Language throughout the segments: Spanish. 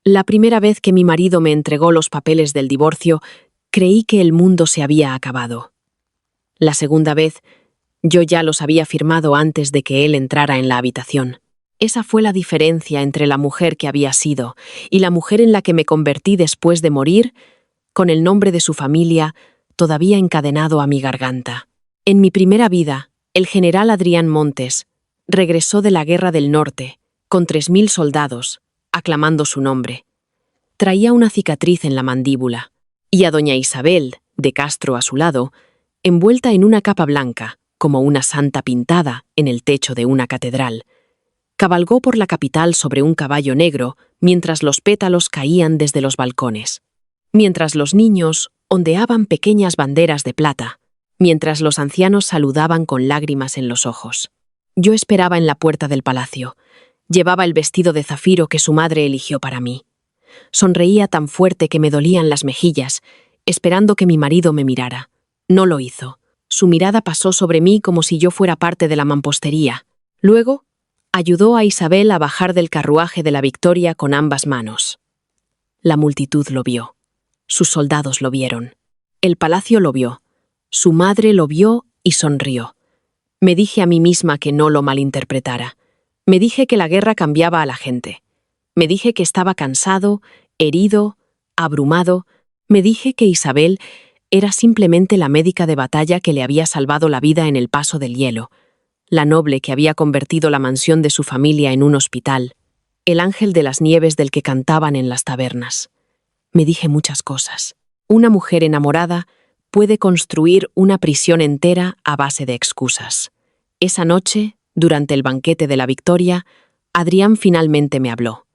La primera vez que mi marido me entregó los papeles del divorcio, creí que el mundo se había acabado. La segunda vez, yo ya los había firmado antes de que él entrara en la habitación. Esa fue la diferencia entre la mujer que había sido y la mujer en la que me convertí después de morir, con el nombre de su familia todavía encadenado a mi garganta. En mi primera vida, el general Adrián Montes regresó de la Guerra del Norte, con 3000 soldados, aclamando su nombre. Traía una cicatriz en la mandíbula, y a doña Isabel, de Castro a su lado, envuelta en una capa blanca, como una santa pintada en el techo de una catedral, cabalgó por la capital sobre un caballo negro mientras los pétalos caían desde los balcones, mientras los niños ondeaban pequeñas banderas de plata, mientras los ancianos saludaban con lágrimas en los ojos. Yo esperaba en la puerta del palacio. Llevaba el vestido de zafiro que su madre eligió para mí. Sonreía tan fuerte que me dolían las mejillas, esperando que mi marido me mirara. No lo hizo. Su mirada pasó sobre mí como si yo fuera parte de la mampostería. Luego, ayudó a Isabel a bajar del carruaje de la Victoria con ambas manos. La multitud lo vio. Sus soldados lo vieron. El palacio lo vio. Su madre lo vio y sonrió. Me dije a mí misma que no lo malinterpretara. Me dije que la guerra cambiaba a la gente. Me dije que estaba cansado, herido, abrumado. Me dije que Isabel era simplemente la médica de batalla que le había salvado la vida en el paso del hielo, la noble que había convertido la mansión de su familia en un hospital, el ángel de las nieves del que cantaban en las tabernas. Me dije muchas cosas. Una mujer enamorada puede construir una prisión entera a base de excusas. Esa noche, durante el banquete de la Victoria, Adrián finalmente me habló.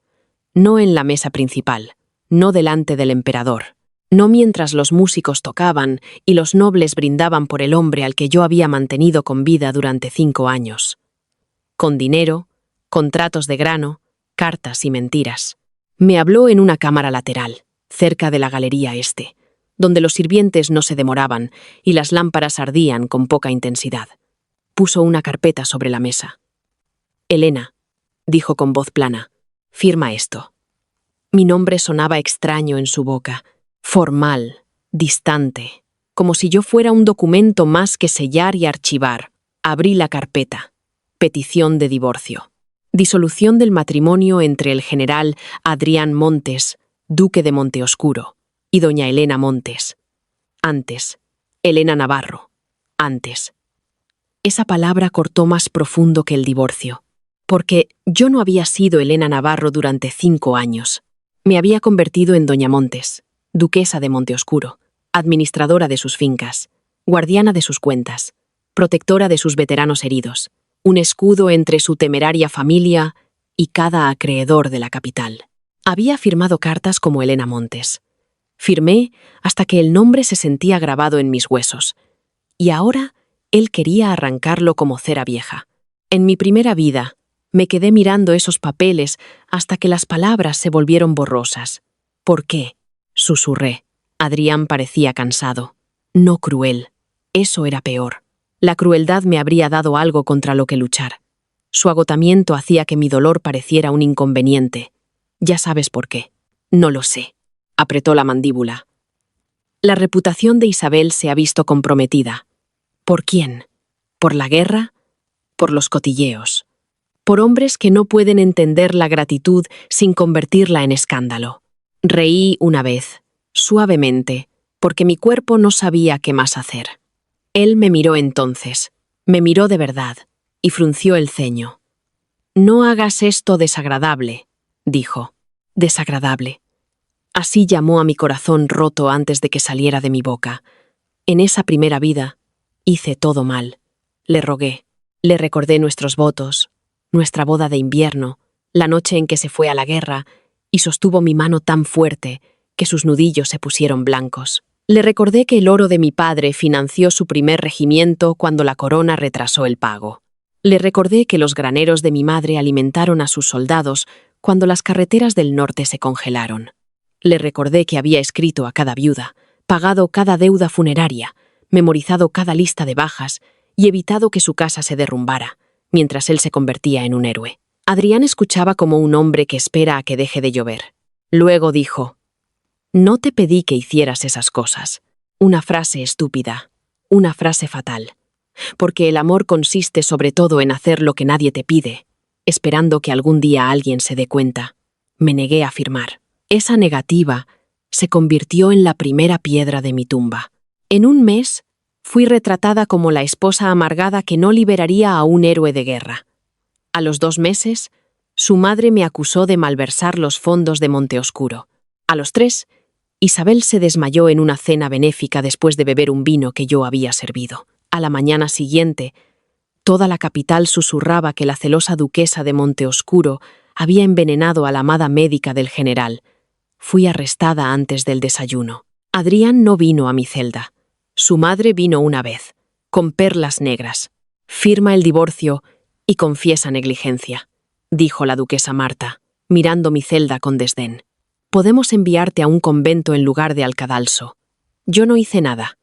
No en la mesa principal, no delante del emperador, no mientras los músicos tocaban y los nobles brindaban por el hombre al que yo había mantenido con vida durante 5 años. Con dinero, contratos de grano, cartas y mentiras. Me habló en una cámara lateral, cerca de la galería este, donde los sirvientes no se demoraban y las lámparas ardían con poca intensidad. Puso una carpeta sobre la mesa. «Elena», dijo con voz plana, «firma esto». Mi nombre sonaba extraño en su boca, formal, distante, como si yo fuera un documento más que sellar y archivar. Abrí la carpeta. Petición de divorcio. Disolución del matrimonio entre el general Adrián Montes, duque de Monteoscuro, y doña Elena Montes. Antes, Elena Navarro. Antes. Esa palabra cortó más profundo que el divorcio, porque yo no había sido Elena Navarro durante 5 años. Me había convertido en doña Montes, duquesa de Monteoscuro, administradora de sus fincas, guardiana de sus cuentas, protectora de sus veteranos heridos, un escudo entre su temeraria familia y cada acreedor de la capital. Había firmado cartas como Elena Montes. Firmé hasta que el nombre se sentía grabado en mis huesos, y ahora él quería arrancarlo como cera vieja. En mi primera vida, me quedé mirando esos papeles hasta que las palabras se volvieron borrosas. ¿Por qué?, susurré. Adrián parecía cansado. No cruel. Eso era peor. La crueldad me habría dado algo contra lo que luchar. Su agotamiento hacía que mi dolor pareciera un inconveniente. Ya sabes por qué. No lo sé. Apretó la mandíbula. La reputación de Isabel se ha visto comprometida. ¿Por quién? ¿Por la guerra? ¿Por los cotilleos? Por hombres que no pueden entender la gratitud sin convertirla en escándalo. Reí una vez, suavemente, porque mi cuerpo no sabía qué más hacer. Él me miró entonces, me miró de verdad, y frunció el ceño. «No hagas esto desagradable», dijo. «Desagradable». Así llamó a mi corazón roto antes de que saliera de mi boca. En esa primera vida, hice todo mal. Le rogué, le recordé nuestros votos, nuestra boda de invierno, la noche en que se fue a la guerra, y sostuvo mi mano tan fuerte que sus nudillos se pusieron blancos. Le recordé que el oro de mi padre financió su primer regimiento cuando la corona retrasó el pago. Le recordé que los graneros de mi madre alimentaron a sus soldados cuando las carreteras del norte se congelaron. Le recordé que había escrito a cada viuda, pagado cada deuda funeraria, memorizado cada lista de bajas y evitado que su casa se derrumbara, mientras él se convertía en un héroe. Adrián escuchaba como un hombre que espera a que deje de llover. Luego dijo: «No te pedí que hicieras esas cosas». Una frase estúpida, una frase fatal. Porque el amor consiste sobre todo en hacer lo que nadie te pide, esperando que algún día alguien se dé cuenta. Me negué a firmar. Esa negativa se convirtió en la primera piedra de mi tumba. En un mes, fui retratada como la esposa amargada que no liberaría a un héroe de guerra. A los 2 meses, su madre me acusó de malversar los fondos de Monteoscuro. A los 3, Isabel se desmayó en una cena benéfica después de beber un vino que yo había servido. A la mañana siguiente, toda la capital susurraba que la celosa duquesa de Monteoscuro había envenenado a la amada médica del general. Fui arrestada antes del desayuno. Adrián no vino a mi celda. Su madre vino una vez, con perlas negras. Firma el divorcio y confiesa negligencia, dijo la duquesa Marta, mirando mi celda con desdén. Podemos enviarte a un convento en lugar de al cadalso. Yo no hice nada.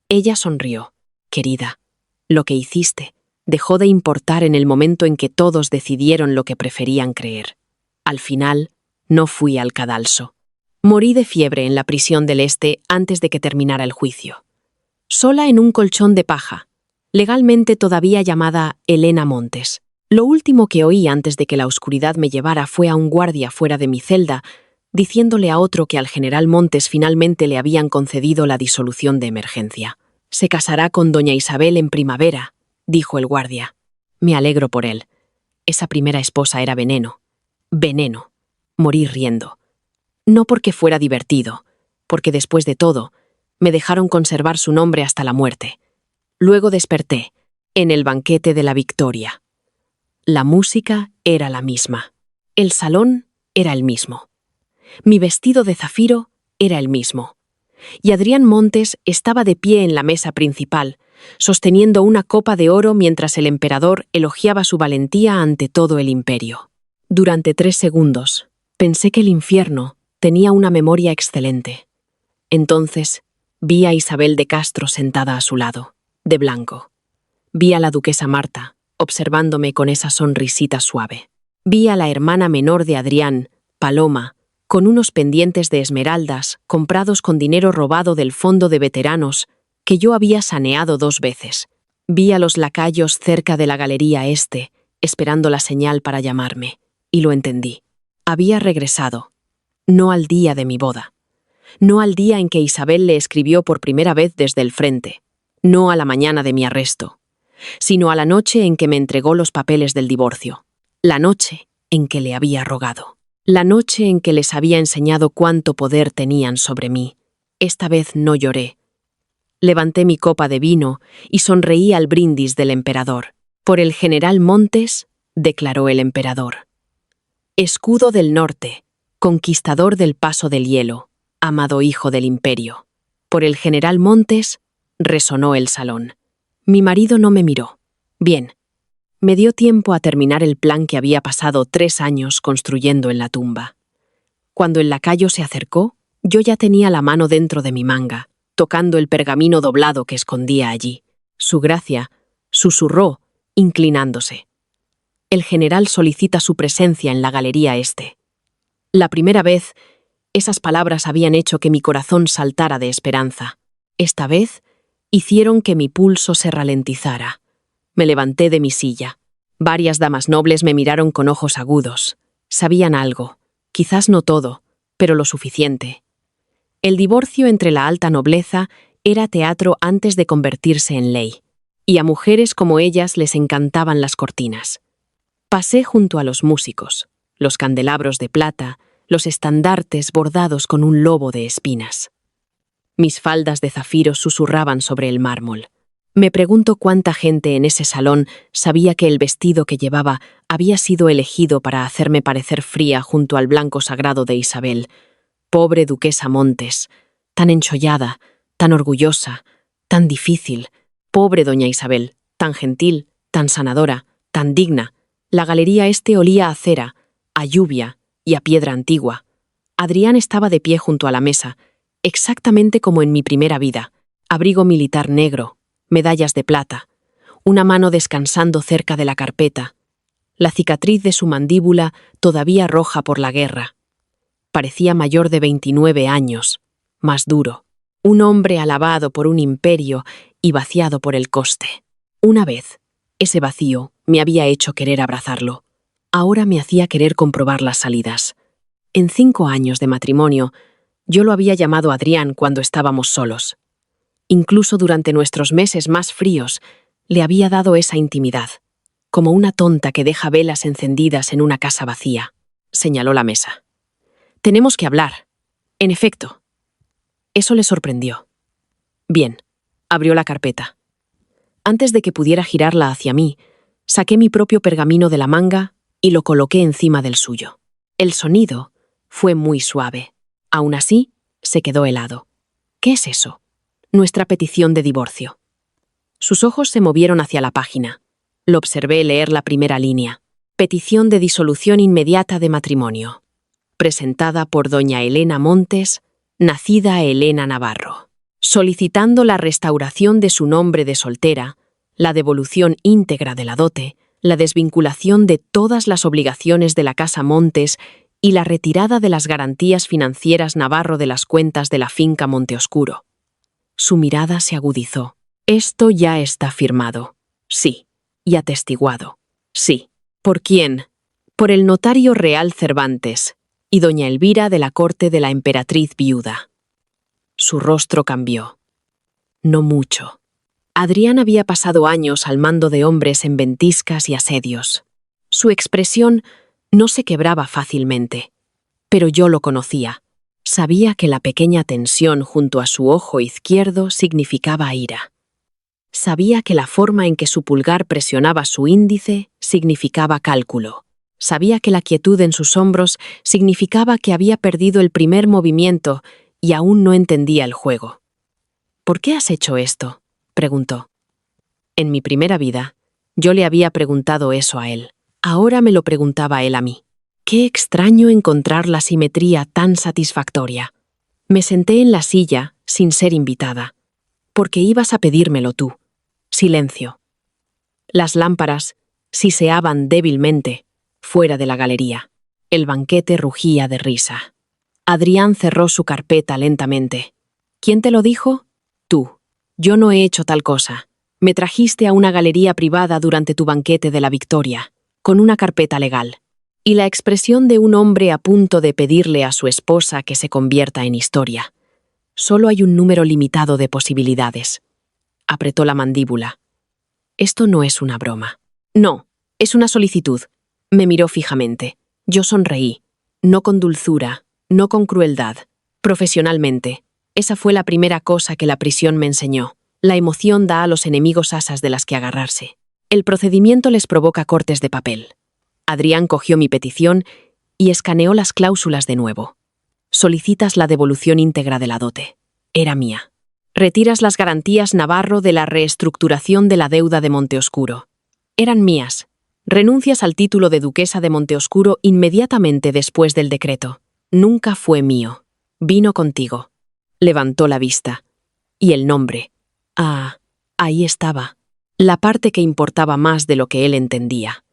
Ella sonrió. Querida, lo que hiciste dejó de importar en el momento en que todos decidieron lo que preferían creer. Al final, no fui al cadalso. Morí de fiebre en la prisión del Este antes de que terminara el juicio. Sola en un colchón de paja, legalmente todavía llamada Elena Montes. Lo último que oí antes de que la oscuridad me llevara fue a un guardia fuera de mi celda, diciéndole a otro que al general Montes finalmente le habían concedido la disolución de emergencia. «Se casará con doña Isabel en primavera», dijo el guardia. Me alegro por él. Esa primera esposa era veneno. Veneno. Morí riendo. No porque fuera divertido, porque después de todo, me dejaron conservar su nombre hasta la muerte. Luego desperté, en el banquete de la Victoria. La música era la misma. El salón era el mismo. Mi vestido de zafiro era el mismo. Y Adrián Montes estaba de pie en la mesa principal, sosteniendo una copa de oro mientras el emperador elogiaba su valentía ante todo el imperio. Durante 3 segundos, pensé que el infierno tenía una memoria excelente. Entonces, vi a Isabel de Castro sentada a su lado, de blanco. Vi a la duquesa Marta, observándome con esa sonrisita suave. Vi a la hermana menor de Adrián, Paloma, con unos pendientes de esmeraldas comprados con dinero robado del fondo de veteranos que yo había saneado 2 veces. Vi a los lacayos cerca de la galería este, esperando la señal para llamarme, y lo entendí. Había regresado, no al día de mi boda, no al día en que Isabel le escribió por primera vez desde el frente, no a la mañana de mi arresto, sino a la noche en que me entregó los papeles del divorcio, la noche en que le había rogado. La noche en que les había enseñado cuánto poder tenían sobre mí. Esta vez no lloré. Levanté mi copa de vino y sonreí al brindis del emperador. Por el general Montes, declaró el emperador. Escudo del norte, conquistador del paso del hielo, amado hijo del imperio. Por el general Montes, resonó el salón. Mi marido no me miró. Bien. Me dio tiempo a terminar el plan que había pasado 3 años construyendo en la tumba. Cuando el lacayo se acercó, yo ya tenía la mano dentro de mi manga, tocando el pergamino doblado que escondía allí. Su gracia susurró, inclinándose. El general solicita su presencia en la galería este. La primera vez, esas palabras habían hecho que mi corazón saltara de esperanza. Esta vez, hicieron que mi pulso se ralentizara. Me levanté de mi silla. Varias damas nobles me miraron con ojos agudos. Sabían algo, quizás no todo, pero lo suficiente. El divorcio entre la alta nobleza era teatro antes de convertirse en ley, y a mujeres como ellas les encantaban las cortinas. Pasé junto a los músicos, los candelabros de plata, los estandartes bordados con un lobo de espinas. Mis faldas de zafiro susurraban sobre el mármol. Me pregunto cuánta gente en ese salón sabía que el vestido que llevaba había sido elegido para hacerme parecer fría junto al blanco sagrado de Isabel. Pobre duquesa Montes, tan enchollada, tan orgullosa, tan difícil. Pobre doña Isabel, tan gentil, tan sanadora, tan digna. La galería este olía a cera, a lluvia y a piedra antigua. Adrián estaba de pie junto a la mesa, exactamente como en mi primera vida. Abrigo militar negro, medallas de plata, una mano descansando cerca de la carpeta, la cicatriz de su mandíbula todavía roja por la guerra. Parecía mayor de 29 años, más duro. Un hombre alabado por un imperio y vaciado por el coste. Una vez, ese vacío me había hecho querer abrazarlo. Ahora me hacía querer comprobar las salidas. En 5 años de matrimonio, yo lo había llamado Adrián cuando estábamos solos. Incluso durante nuestros meses más fríos, le había dado esa intimidad, como una tonta que deja velas encendidas en una casa vacía. Señaló la mesa. Tenemos que hablar. En efecto. Eso le sorprendió. Bien, abrió la carpeta. Antes de que pudiera girarla hacia mí, saqué mi propio pergamino de la manga y lo coloqué encima del suyo. El sonido fue muy suave. Aún así, se quedó helado. ¿Qué es eso? Nuestra petición de divorcio. Sus ojos se movieron hacia la página. Lo observé leer la primera línea. Petición de disolución inmediata de matrimonio. Presentada por doña Elena Montes, nacida Elena Navarro. Solicitando la restauración de su nombre de soltera, la devolución íntegra de la dote, la desvinculación de todas las obligaciones de la Casa Montes y la retirada de las garantías financieras Navarro de las cuentas de la finca Monteoscuro. Su mirada se agudizó. Esto ya está firmado. Sí. Y atestiguado. Sí. ¿Por quién? Por el notario real Cervantes y doña Elvira de la corte de la emperatriz viuda. Su rostro cambió. No mucho. Adrián había pasado años al mando de hombres en ventiscas y asedios. Su expresión no se quebraba fácilmente, pero yo lo conocía. Sabía que la pequeña tensión junto a su ojo izquierdo significaba ira. Sabía que la forma en que su pulgar presionaba su índice significaba cálculo. Sabía que la quietud en sus hombros significaba que había perdido el primer movimiento y aún no entendía el juego. ¿Por qué has hecho esto?, preguntó. En mi primera vida, yo le había preguntado eso a él. Ahora me lo preguntaba él a mí. Qué extraño encontrar la simetría tan satisfactoria. Me senté en la silla sin ser invitada. Porque ibas a pedírmelo tú. Silencio. Las lámparas siseaban débilmente fuera de la galería. El banquete rugía de risa. Adrián cerró su carpeta lentamente. ¿Quién te lo dijo? Tú. Yo no he hecho tal cosa. Me trajiste a una galería privada durante tu banquete de la Victoria, con una carpeta legal. Y la expresión de un hombre a punto de pedirle a su esposa que se convierta en historia. Solo hay un número limitado de posibilidades. Apretó la mandíbula. Esto no es una broma. No, es una solicitud. Me miró fijamente. Yo sonreí. No con dulzura, no con crueldad. Profesionalmente. Esa fue la primera cosa que la prisión me enseñó. La emoción da a los enemigos asas de las que agarrarse. El procedimiento les provoca cortes de papel. Adrián cogió mi petición y escaneó las cláusulas de nuevo. Solicitas la devolución íntegra de la dote. Era mía. Retiras las garantías Navarro de la reestructuración de la deuda de Monteoscuro. Eran mías. Renuncias al título de duquesa de Monteoscuro inmediatamente después del decreto. Nunca fue mío. Vino contigo. Levantó la vista. Y el nombre. Ah, ahí estaba. La parte que importaba más de lo que él entendía.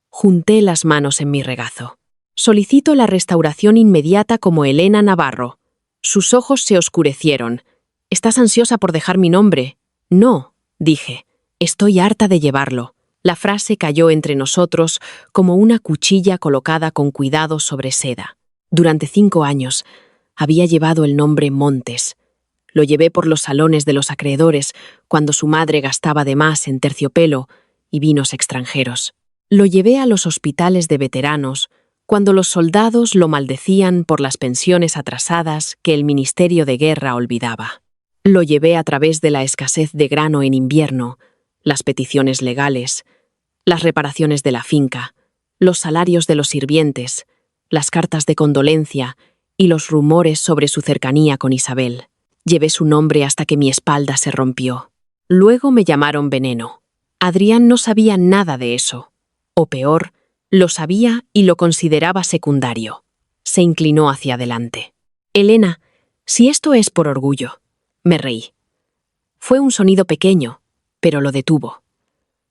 Junté las manos en mi regazo. Solicito la restauración inmediata como Elena Navarro. Sus ojos se oscurecieron. ¿Estás ansiosa por dejar mi nombre? No, dije. Estoy harta de llevarlo. La frase cayó entre nosotros como una cuchilla colocada con cuidado sobre seda. Durante 5 años había llevado el nombre Montes. Lo llevé por los salones de los acreedores cuando su madre gastaba de más en terciopelo y vinos extranjeros. Lo llevé a los hospitales de veteranos cuando los soldados lo maldecían por las pensiones atrasadas que el Ministerio de Guerra olvidaba. Lo llevé a través de la escasez de grano en invierno, las peticiones legales, las reparaciones de la finca, los salarios de los sirvientes, las cartas de condolencia y los rumores sobre su cercanía con Isabel. Llevé su nombre hasta que mi espalda se rompió. Luego me llamaron Veneno. Adrián no sabía nada de eso. O peor, lo sabía y lo consideraba secundario. Se inclinó hacia adelante. Elena, si esto es por orgullo. Me reí. Fue un sonido pequeño, pero lo detuvo.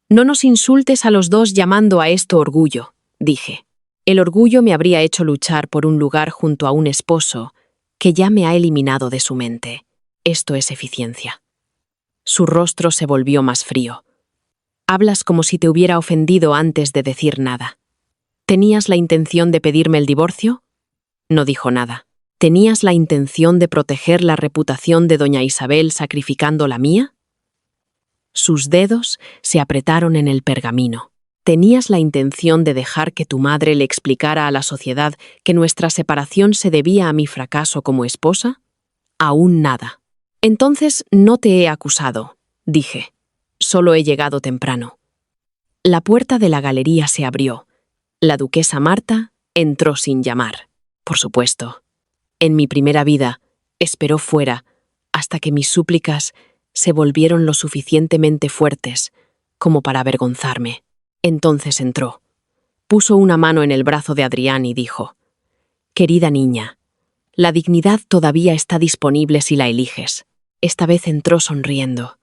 No nos insultes a los dos llamando a esto orgullo, dije. El orgullo me habría hecho luchar por un lugar junto a un esposo que ya me ha eliminado de su mente. Esto es eficiencia. Su rostro se volvió más frío. Hablas como si te hubiera ofendido antes de decir nada. ¿Tenías la intención de pedirme el divorcio? No dijo nada. ¿Tenías la intención de proteger la reputación de doña Isabel sacrificando la mía? Sus dedos se apretaron en el pergamino. ¿Tenías la intención de dejar que tu madre le explicara a la sociedad que nuestra separación se debía a mi fracaso como esposa? Aún nada. Entonces no te he acusado, dije. Solo he llegado temprano. La puerta de la galería se abrió. La duquesa Marta entró sin llamar. Por supuesto. En mi primera vida, esperó fuera hasta que mis súplicas se volvieron lo suficientemente fuertes como para avergonzarme. Entonces entró. Puso una mano en el brazo de Adrián y dijo: «Querida niña, la dignidad todavía está disponible si la eliges». Esta vez entró sonriendo.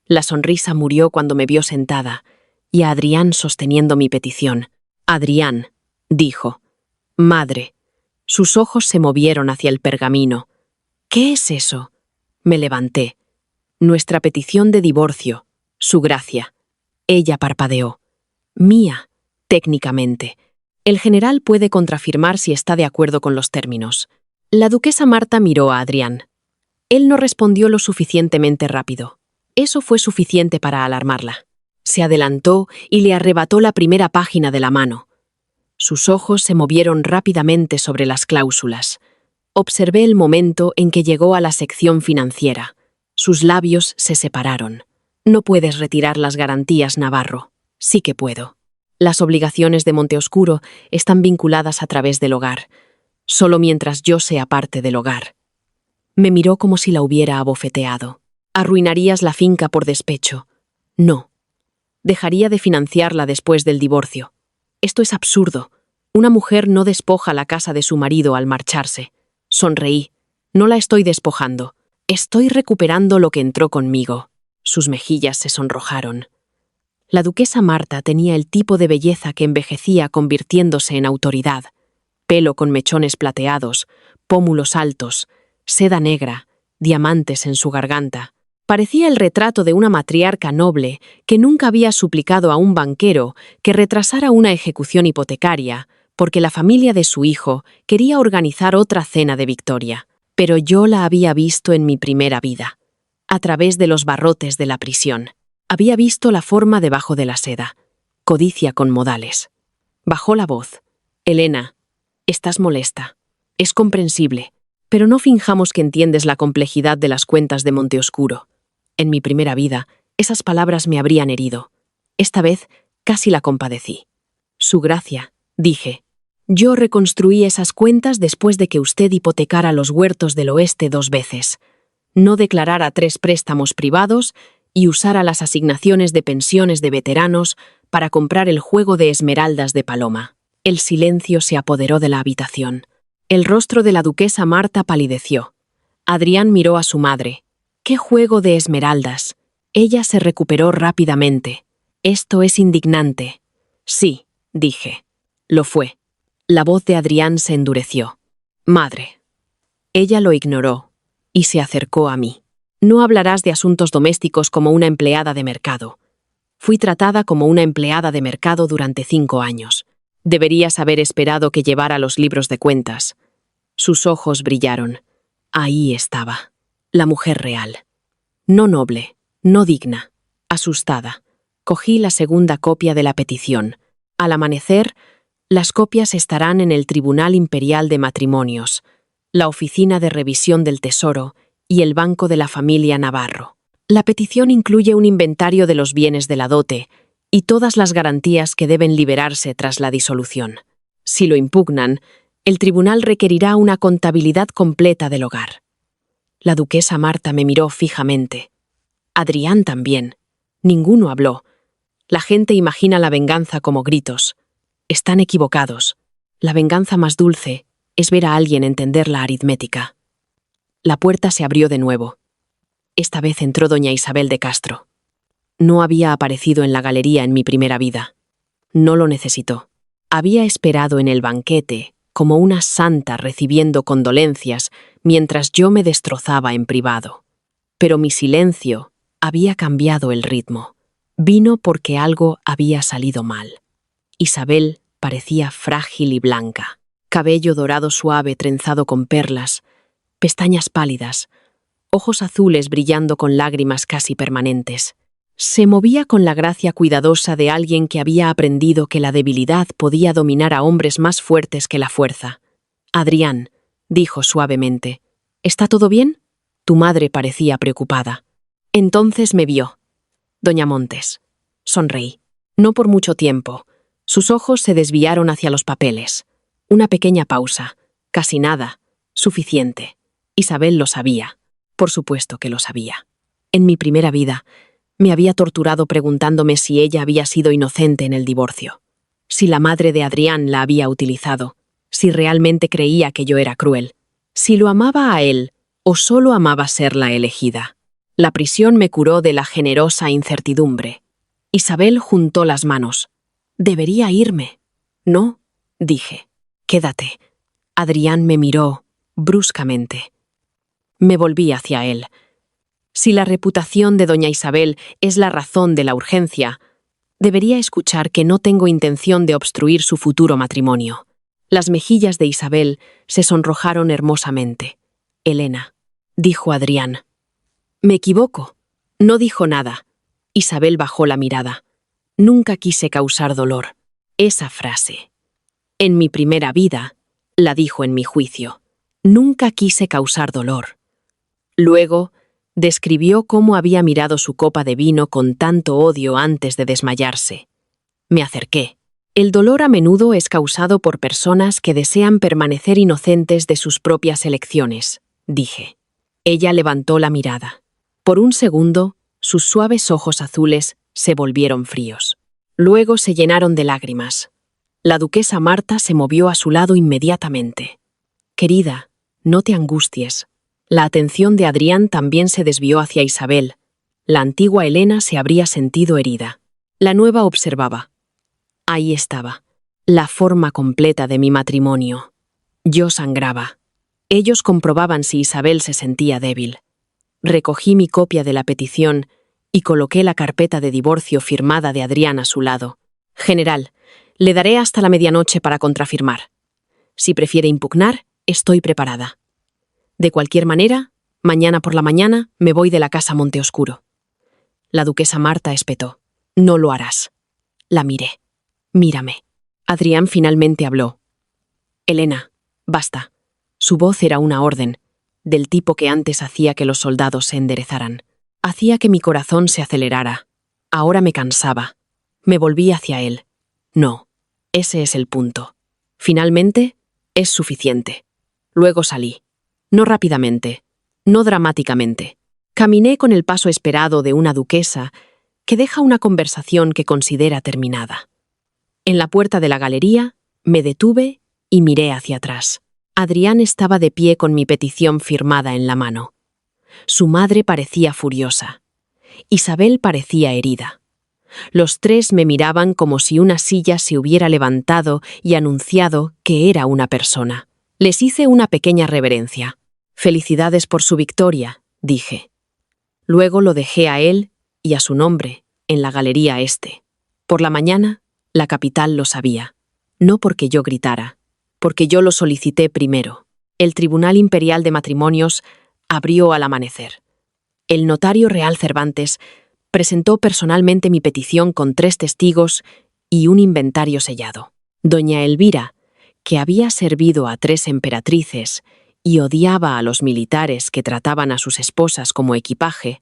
La sonrisa murió cuando me vio sentada y a Adrián sosteniendo mi petición. «Adrián», dijo. «Madre». Sus ojos se movieron hacia el pergamino. «¿Qué es eso?» Me levanté. «Nuestra petición de divorcio, su gracia». Ella parpadeó. «Mía, técnicamente. El general puede contrafirmar si está de acuerdo con los términos». La duquesa Marta miró a Adrián. Él no respondió lo suficientemente rápido. Eso fue suficiente para alarmarla. Se adelantó y le arrebató la primera página de la mano. Sus ojos se movieron rápidamente sobre las cláusulas. Observé el momento en que llegó a la sección financiera. Sus labios se separaron. «No puedes retirar las garantías, Navarro». «Sí que puedo. Las obligaciones de Monteoscuro están vinculadas a través del hogar. Solo mientras yo sea parte del hogar». Me miró como si la hubiera abofeteado. «¿Arruinarías la finca por despecho?» «No. Dejaría de financiarla después del divorcio. Esto es absurdo. Una mujer no despoja la casa de su marido al marcharse». Sonreí. «No la estoy despojando. Estoy recuperando lo que entró conmigo». Sus mejillas se sonrojaron. La duquesa Marta tenía el tipo de belleza que envejecía convirtiéndose en autoridad. Pelo con mechones plateados, pómulos altos, seda negra, diamantes en su garganta. Parecía el retrato de una matriarca noble que nunca había suplicado a un banquero que retrasara una ejecución hipotecaria porque la familia de su hijo quería organizar otra cena de victoria. Pero yo la había visto en mi primera vida, a través de los barrotes de la prisión. Había visto la forma debajo de la seda, codicia con modales. Bajó la voz. «Elena, estás molesta. Es comprensible. Pero no finjamos que entiendes la complejidad de las cuentas de Monteoscuro. En mi primera vida, esas palabras me habrían herido. Esta vez, casi la compadecí. Su gracia», dije. «Yo reconstruí esas cuentas después de que usted hipotecara los huertos del oeste 2 veces. No declarara 3 préstamos privados y usara las asignaciones de pensiones de veteranos para comprar el juego de esmeraldas de Paloma». El silencio se apoderó de la habitación. El rostro de la duquesa Marta palideció. Adrián miró a su madre. «¿Qué juego de esmeraldas?» Ella se recuperó rápidamente. «Esto es indignante». «Sí», dije. «Lo fue». La voz de Adrián se endureció. «Madre». Ella lo ignoró y se acercó a mí. «No hablarás de asuntos domésticos como una empleada de mercado. Fui tratada como una empleada de mercado durante 5 años. Deberías haber esperado que llevara los libros de cuentas». Sus ojos brillaron. Ahí estaba, la mujer real. No noble, no digna, asustada. Cogí la segunda copia de la petición. Al amanecer, las copias estarán en el Tribunal Imperial de Matrimonios, la Oficina de Revisión del Tesoro y el Banco de la Familia Navarro. La petición incluye un inventario de los bienes de la dote y todas las garantías que deben liberarse tras la disolución. Si lo impugnan, el tribunal requerirá una contabilidad completa del hogar. La duquesa Marta me miró fijamente. Adrián también. Ninguno habló. La gente imagina la venganza como gritos. Están equivocados. La venganza más dulce es ver a alguien entender la aritmética. La puerta se abrió de nuevo. Esta vez entró doña Isabel de Castro. No había aparecido en la galería en mi primera vida. No lo necesitó. Había esperado en el banquete, como una santa recibiendo condolencias, mientras yo me destrozaba en privado. Pero mi silencio había cambiado el ritmo. Vino porque algo había salido mal. Isabel parecía frágil y blanca, cabello dorado suave trenzado con perlas, pestañas pálidas, ojos azules brillando con lágrimas casi permanentes. Se movía con la gracia cuidadosa de alguien que había aprendido que la debilidad podía dominar a hombres más fuertes que la fuerza. «Adrián», dijo suavemente, «¿está todo bien?» Tu madre parecía preocupada. Entonces me vio. «Doña Montes». Sonreí. No por mucho tiempo. Sus ojos se desviaron hacia los papeles. Una pequeña pausa. Casi nada. Suficiente. Isabel lo sabía. Por supuesto que lo sabía. En mi primera vida, me había torturado preguntándome si ella había sido inocente en el divorcio. Si la madre de Adrián la había utilizado. Si realmente creía que yo era cruel. Si lo amaba a él o solo amaba ser la elegida. La prisión me curó de la generosa incertidumbre. Isabel juntó las manos. «Debería irme». «No», dije. «Quédate». Adrián me miró bruscamente. Me volví hacia él. Si la reputación de doña Isabel es la razón de la urgencia, debería escuchar que no tengo intención de obstruir su futuro matrimonio. Las mejillas de Isabel se sonrojaron hermosamente. «Elena», dijo Adrián. «Me equivoco». No dijo nada. Isabel bajó la mirada. «Nunca quise causar dolor». Esa frase. En mi primera vida, la dijo en mi juicio. Nunca quise causar dolor. Luego, describió cómo había mirado su copa de vino con tanto odio antes de desmayarse. Me acerqué. El dolor a menudo es causado por personas que desean permanecer inocentes de sus propias elecciones, dije. Ella levantó la mirada. Por un segundo, sus suaves ojos azules se volvieron fríos. Luego se llenaron de lágrimas. La duquesa Marta se movió a su lado inmediatamente. «Querida, no te angusties». La atención de Adrián también se desvió hacia Isabel. La antigua Elena se habría sentido herida. La nueva observaba. Ahí estaba, la forma completa de mi matrimonio. Yo sangraba. Ellos comprobaban si Isabel se sentía débil. Recogí mi copia de la petición y coloqué la carpeta de divorcio firmada de Adrián a su lado. «General, le daré hasta la medianoche para contrafirmar. Si prefiere impugnar, estoy preparada. De cualquier manera, mañana por la mañana me voy de la casa Monteoscuro». La duquesa Marta espetó. «No lo harás». La miré. «Mírame». Adrián finalmente habló. «Elena, basta». Su voz era una orden, del tipo que antes hacía que los soldados se enderezaran. Hacía que mi corazón se acelerara. Ahora me cansaba. Me volví hacia él. «No, ese es el punto. Finalmente, es suficiente». Luego salí. No rápidamente, no dramáticamente. Caminé con el paso esperado de una duquesa que deja una conversación que considera terminada. En la puerta de la galería, me detuve y miré hacia atrás. Adrián estaba de pie con mi petición firmada en la mano. Su madre parecía furiosa. Isabel parecía herida. Los tres me miraban como si una silla se hubiera levantado y anunciado que era una persona. Les hice una pequeña reverencia. «Felicidades por su victoria», dije. Luego lo dejé a él y a su nombre en la galería este. Por la mañana, la capital lo sabía. No porque yo gritara, porque yo lo solicité primero. El Tribunal Imperial de Matrimonios abrió al amanecer. El notario real Cervantes presentó personalmente mi petición con 3 testigos y un inventario sellado. Doña Elvira, que había servido a 3 emperatrices y odiaba a los militares que trataban a sus esposas como equipaje,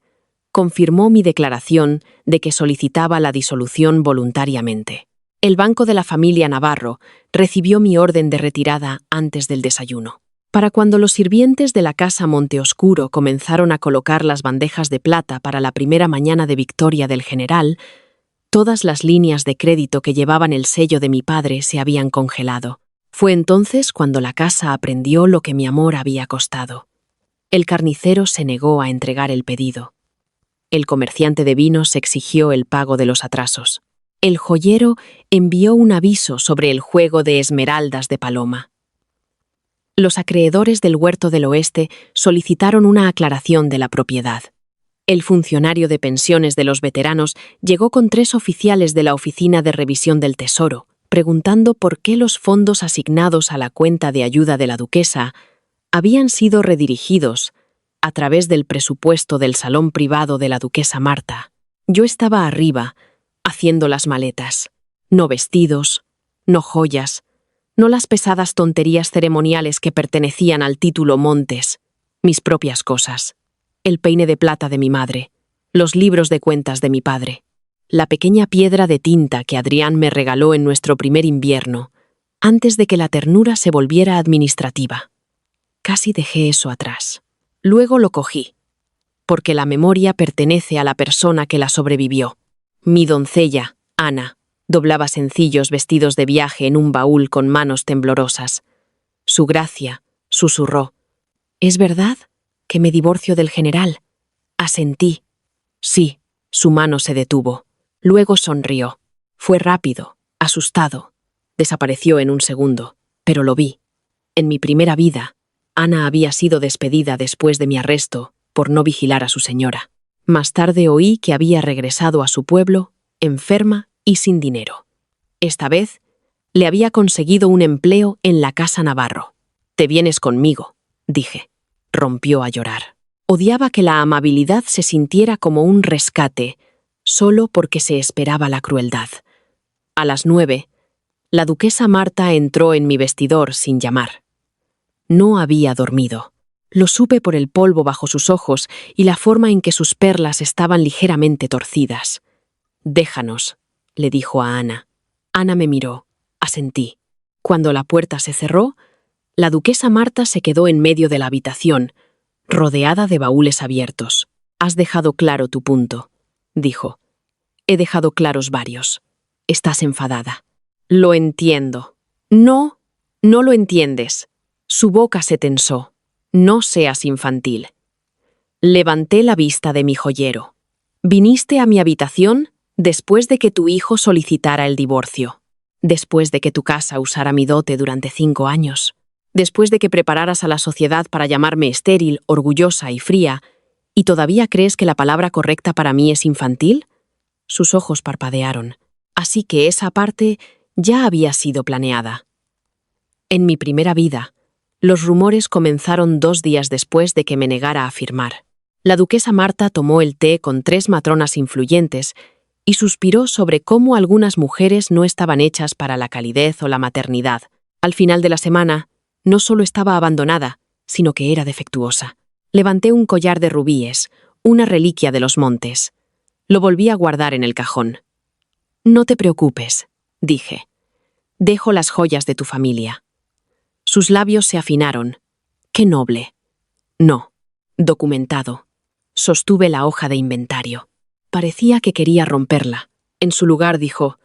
confirmó mi declaración de que solicitaba la disolución voluntariamente. El banco de la familia Navarro recibió mi orden de retirada antes del desayuno. Para cuando los sirvientes de la casa Monteoscuro comenzaron a colocar las bandejas de plata para la primera mañana de victoria del general, todas las líneas de crédito que llevaban el sello de mi padre se habían congelado. Fue entonces cuando la casa aprendió lo que mi amor había costado. El carnicero se negó a entregar el pedido. El comerciante de vinos exigió el pago de los atrasos. El joyero envió un aviso sobre el juego de esmeraldas de Paloma. Los acreedores del Huerto del Oeste solicitaron una aclaración de la propiedad. El funcionario de pensiones de los veteranos llegó con 3 oficiales de la Oficina de Revisión del Tesoro, preguntando por qué los fondos asignados a la cuenta de ayuda de la duquesa habían sido redirigidos a través del presupuesto del salón privado de la duquesa Marta. Yo estaba arriba, haciendo las maletas. No vestidos, no joyas, no las pesadas tonterías ceremoniales que pertenecían al título Montes, mis propias cosas. El peine de plata de mi madre, los libros de cuentas de mi padre, la pequeña piedra de tinta que Adrián me regaló en nuestro primer invierno, antes de que la ternura se volviera administrativa. Casi dejé eso atrás. Luego lo cogí, porque la memoria pertenece a la persona que la sobrevivió. Mi doncella, Ana, doblaba sencillos vestidos de viaje en un baúl con manos temblorosas. Su gracia, susurró: «¿Es verdad que me divorcio del general?» Asentí. Sí, su mano se detuvo. Luego sonrió. Fue rápido, asustado. Desapareció en un segundo, pero lo vi. En mi primera vida, Ana había sido despedida después de mi arresto por no vigilar a su señora. Más tarde oí que había regresado a su pueblo, enferma y sin dinero. Esta vez, le había conseguido un empleo en la Casa Navarro. «Te vienes conmigo», dije. Rompió a llorar. Odiaba que la amabilidad se sintiera como un rescate, solo porque se esperaba la crueldad. A las 9, la duquesa Marta entró en mi vestidor sin llamar. No había dormido. Lo supe por el polvo bajo sus ojos y la forma en que sus perlas estaban ligeramente torcidas. «Déjanos», le dijo a Ana. Ana me miró. Asentí. Cuando la puerta se cerró, la duquesa Marta se quedó en medio de la habitación, rodeada de baúles abiertos. «Has dejado claro tu punto», dijo. «He dejado claros varios. Estás enfadada». «Lo entiendo». «No, no lo entiendes». Su boca se tensó. «No seas infantil». Levanté la vista de mi joyero. «Viniste a mi habitación después de que tu hijo solicitara el divorcio. Después de que tu casa usara mi dote durante 5 años. Después de que prepararas a la sociedad para llamarme estéril, orgullosa y fría, ¿y todavía crees que la palabra correcta para mí es infantil?» Sus ojos parpadearon. Así que esa parte ya había sido planeada. En mi primera vida, los rumores comenzaron 2 días después de que me negara a firmar. La duquesa Marta tomó el té con 3 matronas influyentes y suspiró sobre cómo algunas mujeres no estaban hechas para la calidez o la maternidad. Al final de la semana, no solo estaba abandonada, sino que era defectuosa. Levanté un collar de rubíes, una reliquia de los montes. Lo volví a guardar en el cajón. «No te preocupes», dije. «Dejo las joyas de tu familia». Sus labios se afinaron. «Qué noble». «No. Documentado». Sostuve la hoja de inventario. Parecía que quería romperla. En su lugar dijo: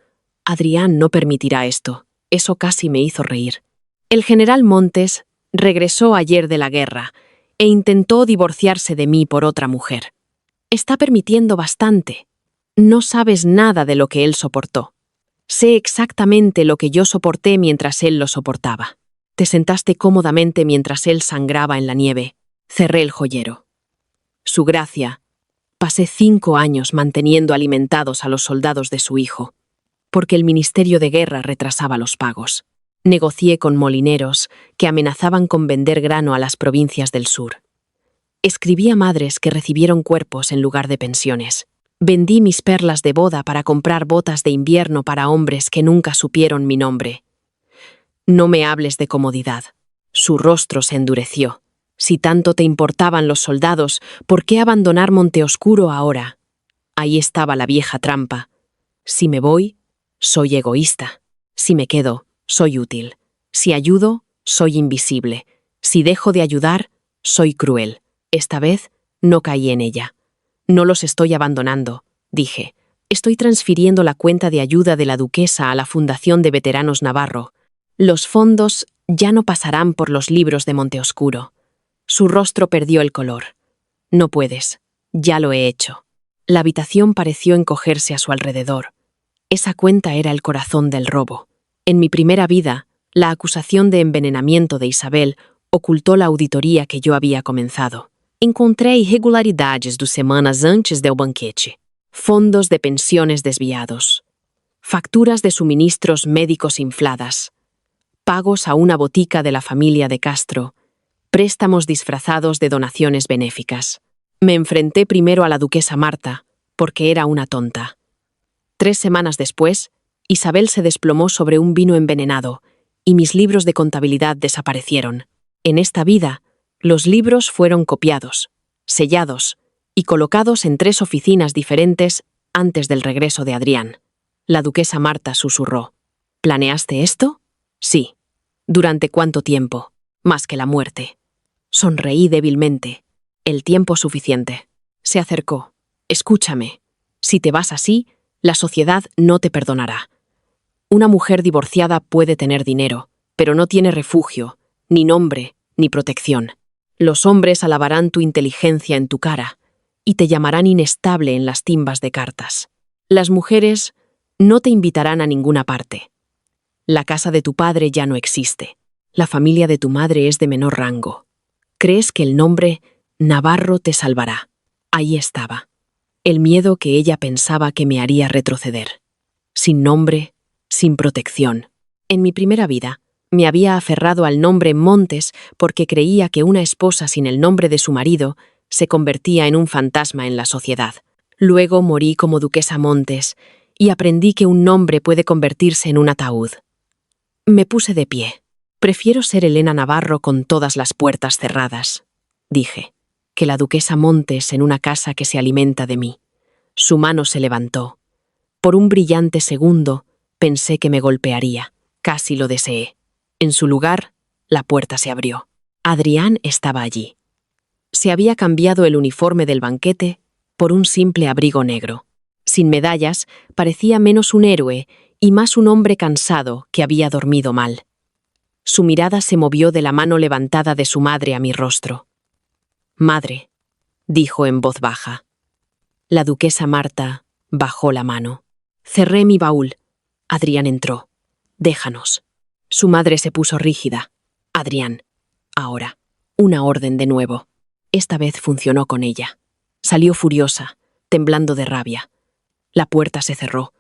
«Adrián no permitirá esto». Eso casi me hizo reír. El general Montes regresó ayer de la guerra e intentó divorciarse de mí por otra mujer. Está permitiendo bastante. No sabes nada de lo que él soportó. Sé exactamente lo que yo soporté mientras él lo soportaba. Te sentaste cómodamente mientras él sangraba en la nieve. Cerré el joyero. Su gracia. Pasé 5 años manteniendo alimentados a los soldados de su hijo, porque el Ministerio de Guerra retrasaba los pagos. Negocié con molineros que amenazaban con vender grano a las provincias del sur. Escribí a madres que recibieron cuerpos en lugar de pensiones. Vendí mis perlas de boda para comprar botas de invierno para hombres que nunca supieron mi nombre. No me hables de comodidad. Su rostro se endureció. Si tanto te importaban los soldados, ¿por qué abandonar Monteoscuro ahora? Ahí estaba la vieja trampa. Si me voy, soy egoísta. Si me quedo, soy útil. Si ayudo, soy invisible. Si dejo de ayudar, soy cruel. Esta vez no caí en ella. No los estoy abandonando, dije. Estoy transfiriendo la cuenta de ayuda de la duquesa a la Fundación de Veteranos Navarro. Los fondos ya no pasarán por los libros de Monteoscuro. Su rostro perdió el color. No puedes. Ya lo he hecho. La habitación pareció encogerse a su alrededor. Esa cuenta era el corazón del robo. En mi primera vida, la acusación de envenenamiento de Isabel ocultó la auditoría que yo había comenzado. Encontré irregularidades 2 semanas antes del banquete. Fondos de pensiones desviados. Facturas de suministros médicos infladas. Pagos a una botica de la familia de Castro. Préstamos disfrazados de donaciones benéficas. Me enfrenté primero a la duquesa Marta, porque era una tonta. 3 semanas después, Isabel se desplomó sobre un vino envenenado, y mis libros de contabilidad desaparecieron. En esta vida, los libros fueron copiados, sellados y colocados en 3 oficinas diferentes antes del regreso de Adrián. La duquesa Marta susurró. ¿Planeaste esto? Sí. ¿Durante cuánto tiempo? Más que la muerte. Sonreí débilmente. El tiempo suficiente. Se acercó. Escúchame. Si te vas así, la sociedad no te perdonará. Una mujer divorciada puede tener dinero, pero no tiene refugio, ni nombre, ni protección. Los hombres alabarán tu inteligencia en tu cara y te llamarán inestable en las timbas de cartas. Las mujeres no te invitarán a ninguna parte. La casa de tu padre ya no existe. La familia de tu madre es de menor rango. ¿Crees que el nombre Navarro te salvará? Ahí estaba. El miedo que ella pensaba que me haría retroceder. Sin nombre, sin protección. En mi primera vida, me había aferrado al nombre Montes porque creía que una esposa sin el nombre de su marido se convertía en un fantasma en la sociedad. Luego morí como duquesa Montes y aprendí que un nombre puede convertirse en un ataúd. Me puse de pie. Prefiero ser Elena Navarro con todas las puertas cerradas, dije, que la duquesa Montes en una casa que se alimenta de mí. Su mano se levantó. Por un brillante segundo, pensé que me golpearía. Casi lo deseé. En su lugar, la puerta se abrió. Adrián estaba allí. Se había cambiado el uniforme del banquete por un simple abrigo negro. Sin medallas, parecía menos un héroe y más un hombre cansado que había dormido mal. Su mirada se movió de la mano levantada de su madre a mi rostro. «Madre», dijo en voz baja. La duquesa Marta bajó la mano. Cerré mi baúl. Adrián entró. «Déjanos». Su madre se puso rígida. «Adrián, ahora». Una orden de nuevo. Esta vez funcionó con ella. Salió furiosa, temblando de rabia. La puerta se cerró.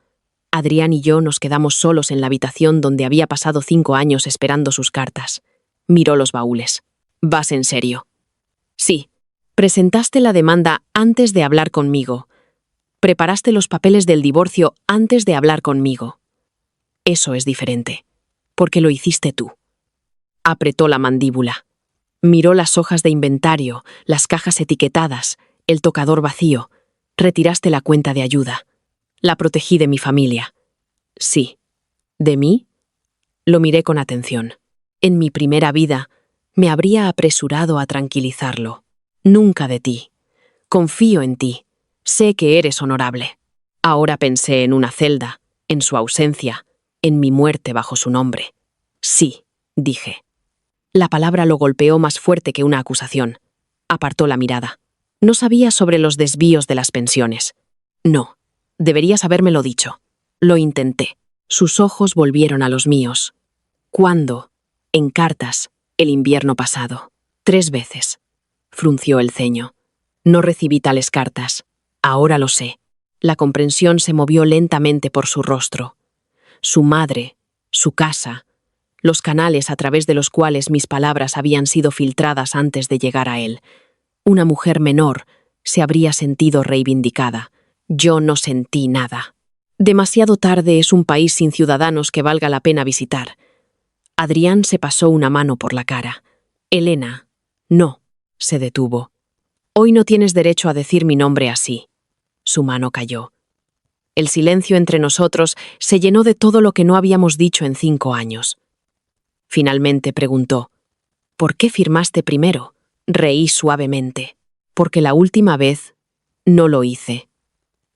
Adrián y yo nos quedamos solos en la habitación donde había pasado 5 años esperando sus cartas. Miró los baúles. «¿Vas en serio?» «Sí. Presentaste la demanda antes de hablar conmigo. Preparaste los papeles del divorcio antes de hablar conmigo. Eso es diferente, porque lo hiciste tú». Apretó la mandíbula. Miró las hojas de inventario, las cajas etiquetadas, el tocador vacío. Retiraste la cuenta de ayuda. La protegí de mi familia. Sí. ¿De mí? Lo miré con atención. En mi primera vida, me habría apresurado a tranquilizarlo. Nunca de ti. Confío en ti. Sé que eres honorable. Ahora pensé en una celda, en su ausencia, en mi muerte bajo su nombre. Sí, dije. La palabra lo golpeó más fuerte que una acusación. Apartó la mirada. No sabía sobre los desvíos de las pensiones. No. Deberías habérmelo dicho. Lo intenté. Sus ojos volvieron a los míos. ¿Cuándo? En cartas, el invierno pasado. 3 veces. Frunció el ceño. No recibí tales cartas. Ahora lo sé. La comprensión se movió lentamente por su rostro. Su madre, su casa, los canales a través de los cuales mis palabras habían sido filtradas antes de llegar a él. Una mujer menor se habría sentido reivindicada. Yo no sentí nada. Demasiado tarde es un país sin ciudadanos que valga la pena visitar. Adrián se pasó una mano por la cara. Elena, no, se detuvo. Hoy no tienes derecho a decir mi nombre así. Su mano cayó. El silencio entre nosotros se llenó de todo lo que no habíamos dicho en 5 años. Finalmente preguntó, ¿por qué firmaste primero? Reí suavemente. Porque la última vez no lo hice.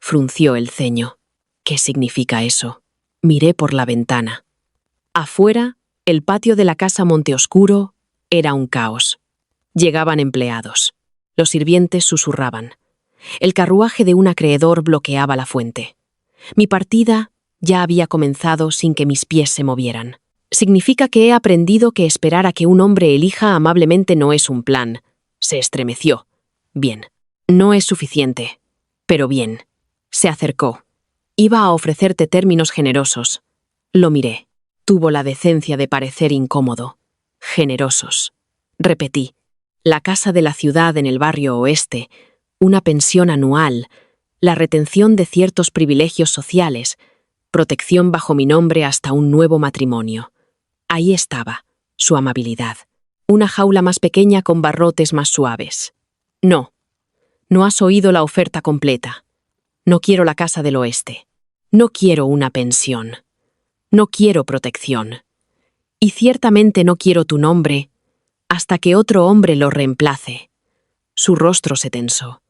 Frunció el ceño. ¿Qué significa eso? Miré por la ventana. Afuera, el patio de la casa Monteoscuro era un caos. Llegaban empleados. Los sirvientes susurraban. El carruaje de un acreedor bloqueaba la fuente. Mi partida Ya había comenzado sin que mis pies se movieran. Significa que he aprendido que esperar a que un hombre elija amablemente no es un plan. Se estremeció. Bien. No es suficiente. Pero bien. Se acercó. Iba a ofrecerte términos generosos. Lo miré. Tuvo la decencia de parecer incómodo. Generosos. Repetí. La casa de la ciudad en el barrio oeste, una pensión anual, la retención de ciertos privilegios sociales, protección bajo mi nombre hasta un nuevo matrimonio. Ahí estaba, su amabilidad. Una jaula más pequeña con barrotes más suaves. No. No has oído la oferta completa. No quiero la casa del oeste. No quiero una pensión. No quiero protección. Y ciertamente no quiero tu nombre hasta que otro hombre lo reemplace. Su rostro se tensó.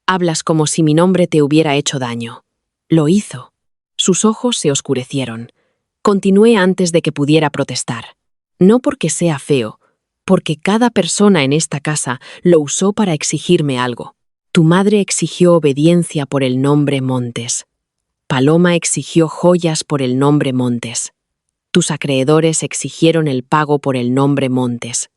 Hablas como si mi nombre te hubiera hecho daño. Lo hizo. Sus ojos se oscurecieron. Continué antes de que pudiera protestar. No porque sea feo, porque cada persona en esta casa lo usó para exigirme algo. Tu madre exigió obediencia por el nombre Montes. Paloma exigió joyas por el nombre Montes. Tus acreedores exigieron el pago por el nombre Montes.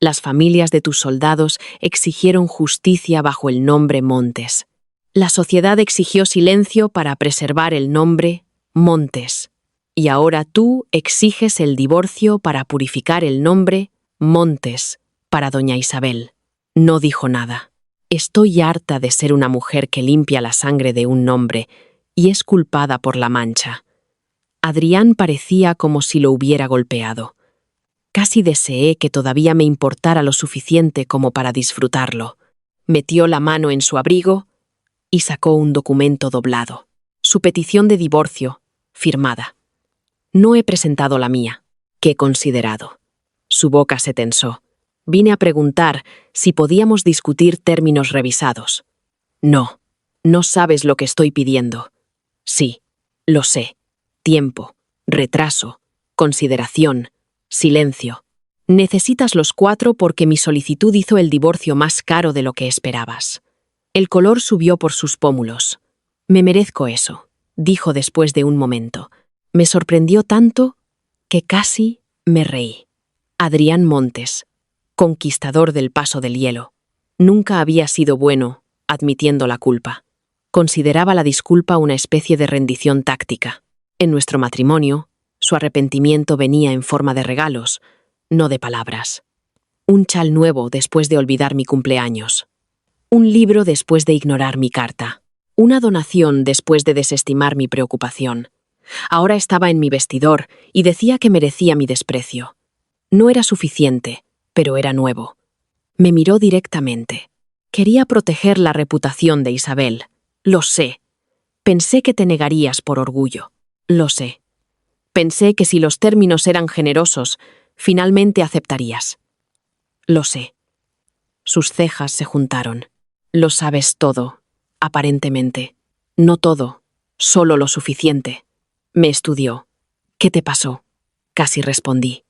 Las familias de tus soldados exigieron justicia bajo el nombre Montes. La sociedad exigió silencio para preservar el nombre Montes. Y ahora tú exiges el divorcio para purificar el nombre Montes para doña Isabel. No dijo nada. Estoy harta de ser una mujer que limpia la sangre de un nombre y es culpada por la mancha. Adrián parecía como si lo hubiera golpeado. Casi deseé que todavía me importara lo suficiente como para disfrutarlo. Metió la mano en su abrigo y sacó un documento doblado. Su petición de divorcio, firmada. No he presentado la mía. ¿Qué considerado? Su boca se tensó. Vine a preguntar si podíamos discutir términos revisados. No, no sabes lo que estoy pidiendo. Sí, lo sé. Tiempo, retraso, consideración, silencio. Necesitas los 4 porque mi solicitud hizo el divorcio más caro de lo que esperabas. El color subió por sus pómulos. Me merezco eso, dijo después de un momento. Me sorprendió tanto que casi me reí. Adrián Montes, conquistador del paso del hielo. Nunca había sido bueno, admitiendo la culpa. Consideraba la disculpa una especie de rendición táctica. En nuestro matrimonio, su arrepentimiento venía en forma de regalos, no de palabras. Un chal nuevo después de olvidar mi cumpleaños. Un libro después de ignorar mi carta. Una donación después de desestimar mi preocupación. Ahora estaba en mi vestidor y decía que merecía mi desprecio. No era suficiente, pero era nuevo. Me miró directamente. Quería proteger la reputación de Isabel. Lo sé. Pensé que te negarías por orgullo. Lo sé. Pensé que si los términos eran generosos, finalmente aceptarías. Lo sé. Sus cejas se juntaron. Lo sabes todo, aparentemente. No todo, solo lo suficiente. Me estudió. ¿Qué te pasó? Casi respondí.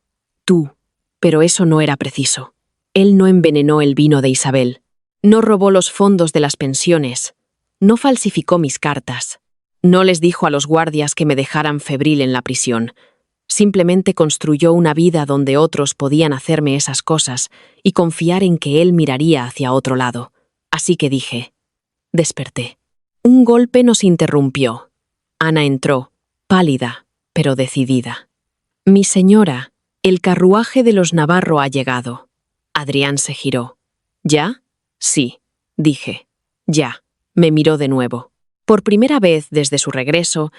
Tú. Pero eso no era preciso. Él no envenenó el vino de Isabel. No robó los fondos de las pensiones. No falsificó mis cartas. No les dijo a los guardias que me dejaran febril en la prisión. Simplemente construyó una vida donde otros podían hacerme esas cosas y confiar en que él miraría hacia otro lado. Así que dije. Desperté. Un golpe nos interrumpió. Ana entró, pálida, pero decidida. Mi señora, el carruaje de los Navarro ha llegado. Adrián se giró. ¿Ya? Sí, dije. Ya. Me miró de nuevo. Por primera vez desde su regreso,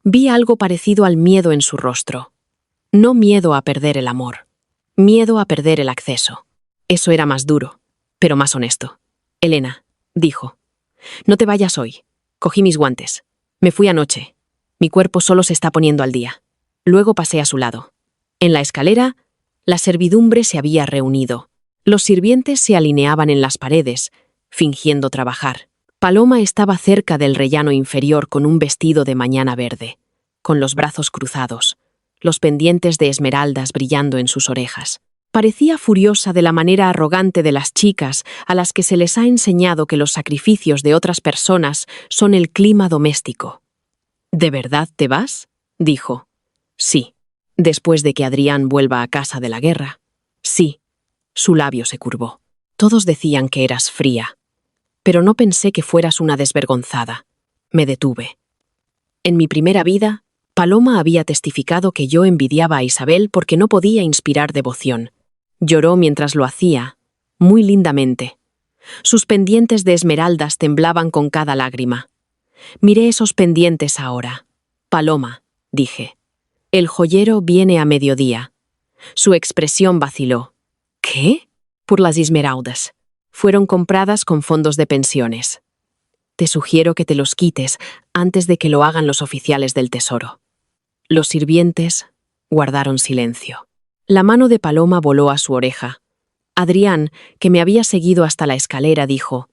vi algo parecido al miedo en su rostro. No miedo a perder el amor. Miedo a perder el acceso. Eso era más duro, pero más honesto. Elena, dijo. No te vayas hoy. Cogí mis guantes. Me fui anoche. Mi cuerpo solo se está poniendo al día. Luego pasé a su lado. En la escalera, la servidumbre se había reunido. Los sirvientes se alineaban en las paredes, fingiendo trabajar. Paloma estaba cerca del rellano inferior con un vestido de mañana verde, con los brazos cruzados, los pendientes de esmeraldas brillando en sus orejas. Parecía furiosa de la manera arrogante de las chicas a las que se les ha enseñado que los sacrificios de otras personas son el clima doméstico. ¿De verdad te vas? Dijo. Sí. Después de que Adrián vuelva a casa de la guerra. Sí. Su labio se curvó. Todos decían que eras fría. Pero no pensé que fueras una desvergonzada. Me detuve. En mi primera vida, Paloma había testificado que yo envidiaba a Isabel porque no podía inspirar devoción. Lloró mientras lo hacía, muy lindamente. Sus pendientes de esmeraldas temblaban con cada lágrima. Miré esos pendientes ahora. Paloma, dije. El joyero viene a mediodía. Su expresión vaciló. ¿Qué? Por las esmeraldas. Fueron compradas con fondos de pensiones. Te sugiero que te los quites antes de que lo hagan los oficiales del tesoro. Los sirvientes guardaron silencio. La mano de Paloma voló a su oreja. Adrián, que me había seguido hasta la escalera, dijo: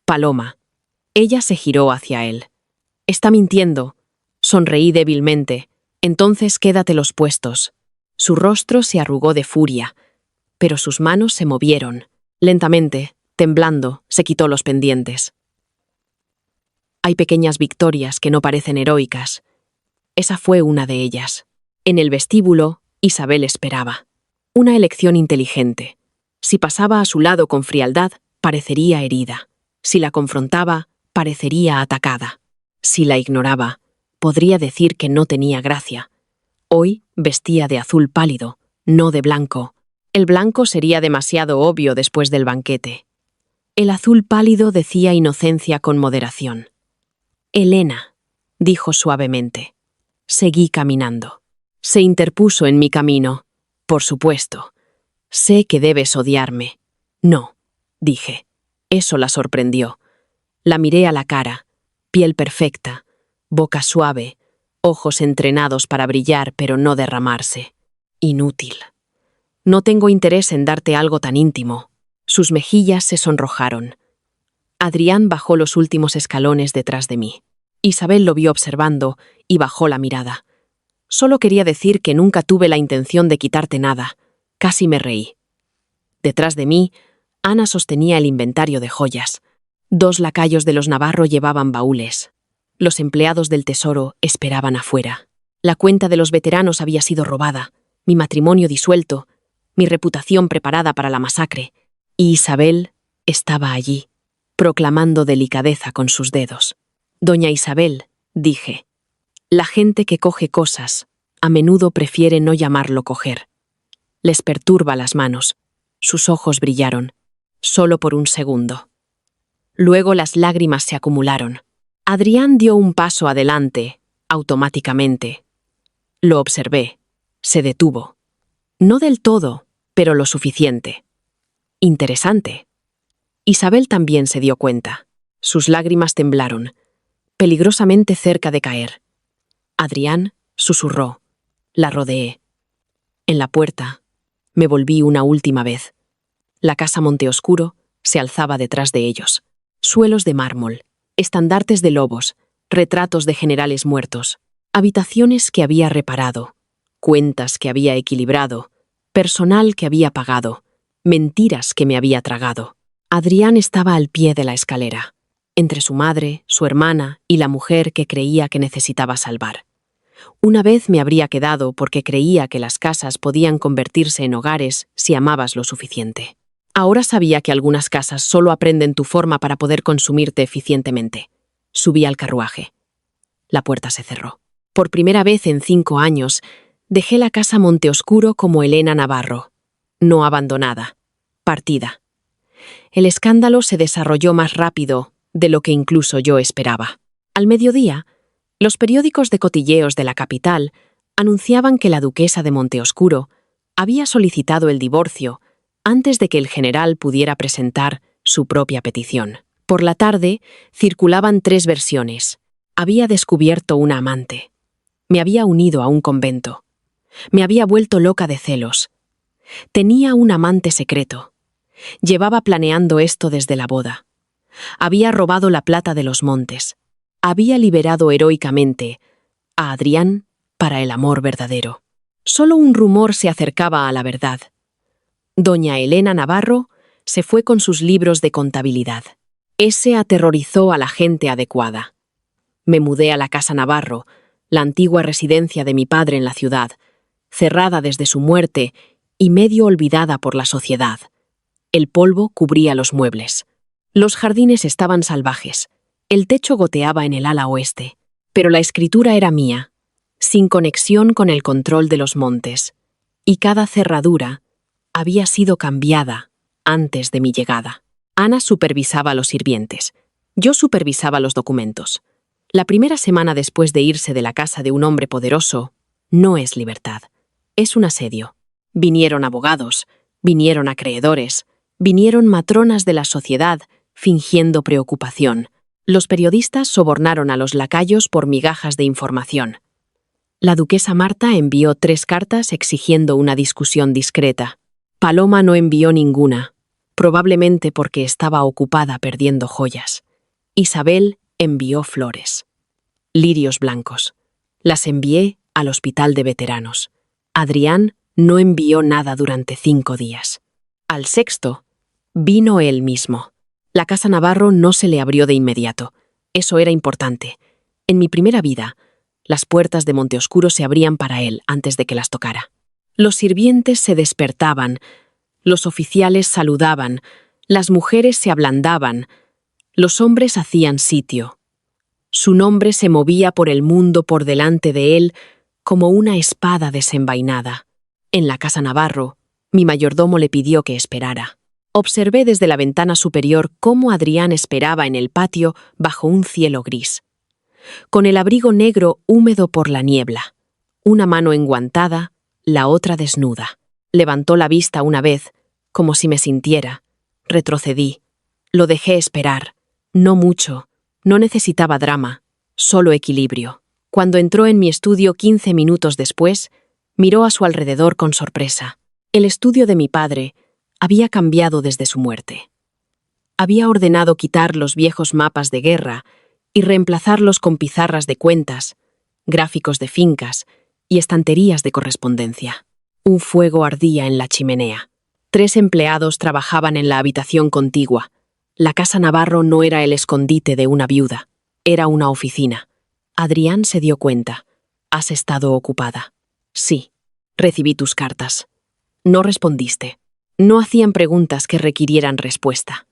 Paloma. Ella se giró hacia él. Está mintiendo. Sonreí débilmente. Entonces quédatelos puestos. Su rostro se arrugó de furia, pero sus manos se movieron. Lentamente, temblando, se quitó los pendientes. Hay pequeñas victorias que no parecen heroicas. Esa fue una de ellas. En el vestíbulo, Isabel esperaba. Una elección inteligente. Si pasaba a su lado con frialdad, parecería herida. Si la confrontaba, parecería atacada. Si la ignoraba, podría decir que no tenía gracia. Hoy vestía de azul pálido, no de blanco. El blanco sería demasiado obvio después del banquete. El azul pálido decía inocencia con moderación. Elena, dijo suavemente. Seguí caminando. Se interpuso en mi camino. Por supuesto. Sé que debes odiarme. No, dije. Eso la sorprendió. La miré a la cara, piel perfecta, boca suave, ojos entrenados para brillar pero no derramarse. Inútil. No tengo interés en darte algo tan íntimo. Sus mejillas se sonrojaron. Adrián bajó los últimos escalones detrás de mí. Isabel lo vio observando y bajó la mirada. Solo quería decir que nunca tuve la intención de quitarte nada. Casi me reí. Detrás de mí, Ana sostenía el inventario de joyas. 2 lacayos de los Navarro llevaban baúles. Los empleados del tesoro esperaban afuera. La cuenta de los veteranos había sido robada, mi matrimonio disuelto, mi reputación preparada para la masacre. Y Isabel estaba allí, proclamando delicadeza con sus dedos. Doña Isabel, dije. La gente que coge cosas, a menudo prefiere no llamarlo coger. Les perturba las manos. Sus ojos brillaron, solo por un segundo. Luego las lágrimas se acumularon. Adrián dio un paso adelante, automáticamente. Lo observé. Se detuvo. No del todo, pero lo suficiente. Interesante. Isabel también se dio cuenta. Sus lágrimas temblaron, peligrosamente cerca de caer. Adrián susurró. La rodeé. En la puerta, me volví una última vez. La casa Monteoscuro se alzaba detrás de ellos. Suelos de mármol, estandartes de lobos, retratos de generales muertos, habitaciones que había reparado, cuentas que había equilibrado, personal que había pagado, mentiras que me había tragado. Adrián estaba al pie de la escalera, entre su madre, su hermana y la mujer que creía que necesitaba salvar. Una vez me habría quedado porque creía que las casas podían convertirse en hogares si amabas lo suficiente. Ahora sabía que algunas casas solo aprenden tu forma para poder consumirte eficientemente. Subí al carruaje. La puerta se cerró. Por primera vez en 5 años, dejé la casa Monteoscuro como Elena Navarro. No abandonada. Partida. El escándalo se desarrolló más rápido de lo que incluso yo esperaba. Al mediodía, los periódicos de cotilleos de la capital anunciaban que la duquesa de Monteoscuro había solicitado el divorcio antes de que el general pudiera presentar su propia petición. Por la tarde, circulaban 3 versiones. Había descubierto una amante. Me había unido a un convento. Me había vuelto loca de celos. Tenía un amante secreto. Llevaba planeando esto desde la boda. Había robado la plata de los montes. Había liberado heroicamente a Adrián para el amor verdadero. Solo un rumor se acercaba a la verdad. Doña Elena Navarro se fue con sus libros de contabilidad. Ese aterrorizó a la gente adecuada. Me mudé a la casa Navarro, la antigua residencia de mi padre en la ciudad, cerrada desde su muerte y medio olvidada por la sociedad. El polvo cubría los muebles. Los jardines estaban salvajes. El techo goteaba en el ala oeste, pero la escritura era mía, sin conexión con el control de los montes, y cada cerradura había sido cambiada antes de mi llegada. Ana supervisaba a los sirvientes. Yo supervisaba los documentos. La primera semana después de irse de la casa de un hombre poderoso no es libertad, es un asedio. Vinieron abogados, vinieron acreedores, vinieron matronas de la sociedad fingiendo preocupación. Los periodistas sobornaron a los lacayos por migajas de información. La duquesa Marta envió 3 cartas exigiendo una discusión discreta. Paloma no envió ninguna, probablemente porque estaba ocupada perdiendo joyas. Isabel envió flores. Lirios blancos. Las envié al hospital de veteranos. Adrián no envió nada durante 5 días. Al sexto, vino él mismo. La casa Navarro no se le abrió de inmediato. Eso era importante. En mi primera vida, las puertas de Monteoscuro se abrían para él antes de que las tocara. Los sirvientes se despertaban, los oficiales saludaban, las mujeres se ablandaban, los hombres hacían sitio. Su nombre se movía por el mundo por delante de él como una espada desenvainada. En la casa Navarro, mi mayordomo le pidió que esperara. Observé desde la ventana superior cómo Adrián esperaba en el patio bajo un cielo gris, con el abrigo negro húmedo por la niebla, una mano enguantada, la otra desnuda. Levantó la vista una vez, como si me sintiera. Retrocedí. Lo dejé esperar. No mucho. No necesitaba drama, solo equilibrio. Cuando entró en mi estudio 15 minutos después, miró a su alrededor con sorpresa. El estudio de mi padre había cambiado desde su muerte. Había ordenado quitar los viejos mapas de guerra y reemplazarlos con pizarras de cuentas, gráficos de fincas y estanterías de correspondencia. Un fuego ardía en la chimenea. 3 empleados trabajaban en la habitación contigua. La casa Navarro no era el escondite de una viuda, era una oficina. Adrián se dio cuenta. ¿Has estado ocupada? Sí. Recibí tus cartas. No respondiste. No hacían preguntas que requirieran respuesta.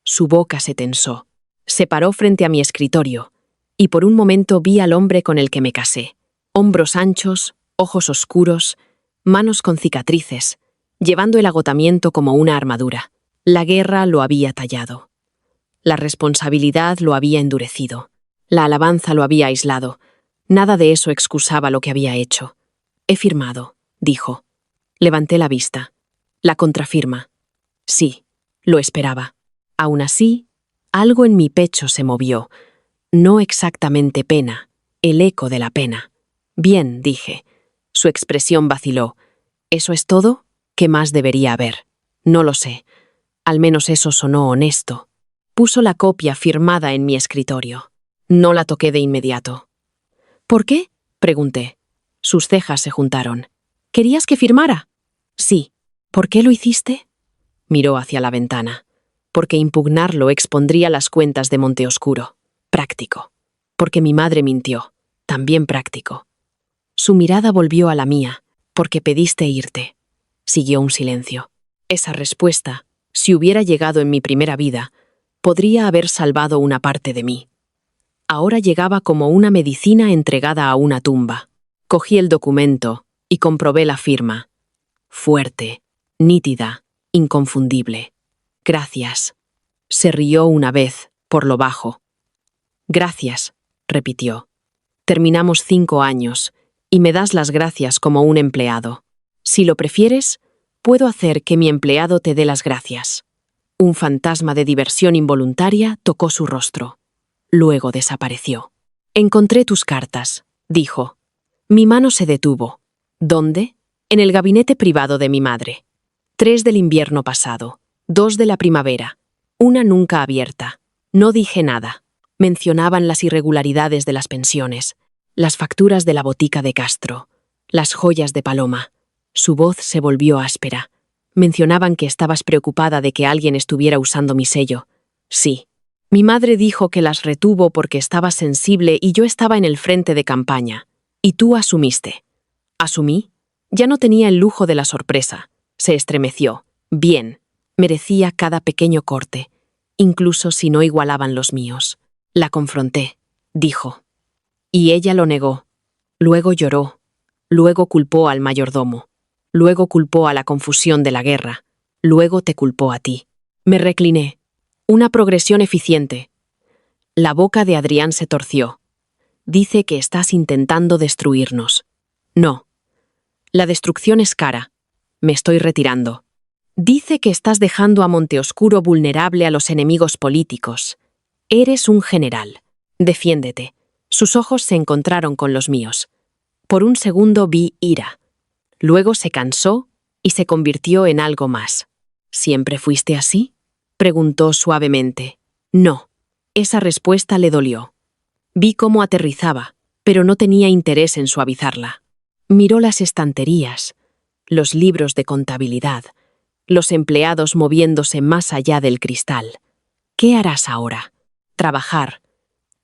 Su boca se tensó. Se paró frente a mi escritorio, y por un momento vi al hombre con el que me casé. Hombros anchos, ojos oscuros, manos con cicatrices, llevando el agotamiento como una armadura. La guerra lo había tallado. La responsabilidad lo había endurecido. La alabanza lo había aislado. Nada de eso excusaba lo que había hecho. He firmado, dijo. Levanté la vista. La contrafirma. Sí, lo esperaba. Aún así, algo en mi pecho se movió. No exactamente pena, el eco de la pena. Bien, dije. Su expresión vaciló. ¿Eso es todo? ¿Qué más debería haber? No lo sé. Al menos eso sonó honesto. Puso la copia firmada en mi escritorio. No la toqué de inmediato. ¿Por qué? Pregunté. Sus cejas se juntaron. ¿Querías que firmara? Sí. ¿Por qué lo hiciste? Miró hacia la ventana. Porque impugnarlo expondría las cuentas de Monteoscuro. Práctico. Porque mi madre mintió. También práctico. Su mirada volvió a la mía. Porque pediste irte. Siguió un silencio. Esa respuesta, si hubiera llegado en mi primera vida, podría haber salvado una parte de mí. Ahora llegaba como una medicina entregada a una tumba. Cogí el documento y comprobé la firma. Fuerte, nítida, inconfundible. Gracias. Se rió una vez, por lo bajo. Gracias, repitió. Terminamos 5 años, y me das las gracias como un empleado. Si lo prefieres, puedo hacer que mi empleado te dé las gracias. Un fantasma de diversión involuntaria tocó su rostro. Luego desapareció. Encontré tus cartas, dijo. Mi mano se detuvo. ¿Dónde? En el gabinete privado de mi madre. 3 del invierno pasado, 2 de la primavera, una nunca abierta. No dije nada. Mencionaban las irregularidades de las pensiones, las facturas de la botica de Castro, las joyas de Paloma. Su voz se volvió áspera. Mencionaban que estabas preocupada de que alguien estuviera usando mi sello. Sí. Mi madre dijo que las retuvo porque estaba sensible y yo estaba en el frente de campaña. Y tú asumiste. ¿Asumí? Ya no tenía el lujo de la sorpresa. Se estremeció. Bien. Merecía cada pequeño corte, incluso si no igualaban los míos. La confronté, dijo. Y ella lo negó. Luego lloró. Luego culpó al mayordomo. Luego culpó a la confusión de la guerra. Luego te culpó a ti. Me recliné. Una progresión eficiente. La boca de Adrián se torció. Dice que estás intentando destruirnos. No. La destrucción es cara. Me estoy retirando. Dice que estás dejando a Monteoscuro vulnerable a los enemigos políticos. Eres un general. Defiéndete. Sus ojos se encontraron con los míos. Por un segundo vi ira. Luego se cansó y se convirtió en algo más. ¿Siempre fuiste así?, preguntó suavemente. No. Esa respuesta le dolió. Vi cómo aterrizaba, pero no tenía interés en suavizarla. Miró las estanterías, los libros de contabilidad, los empleados moviéndose más allá del cristal. ¿Qué harás ahora? Trabajar.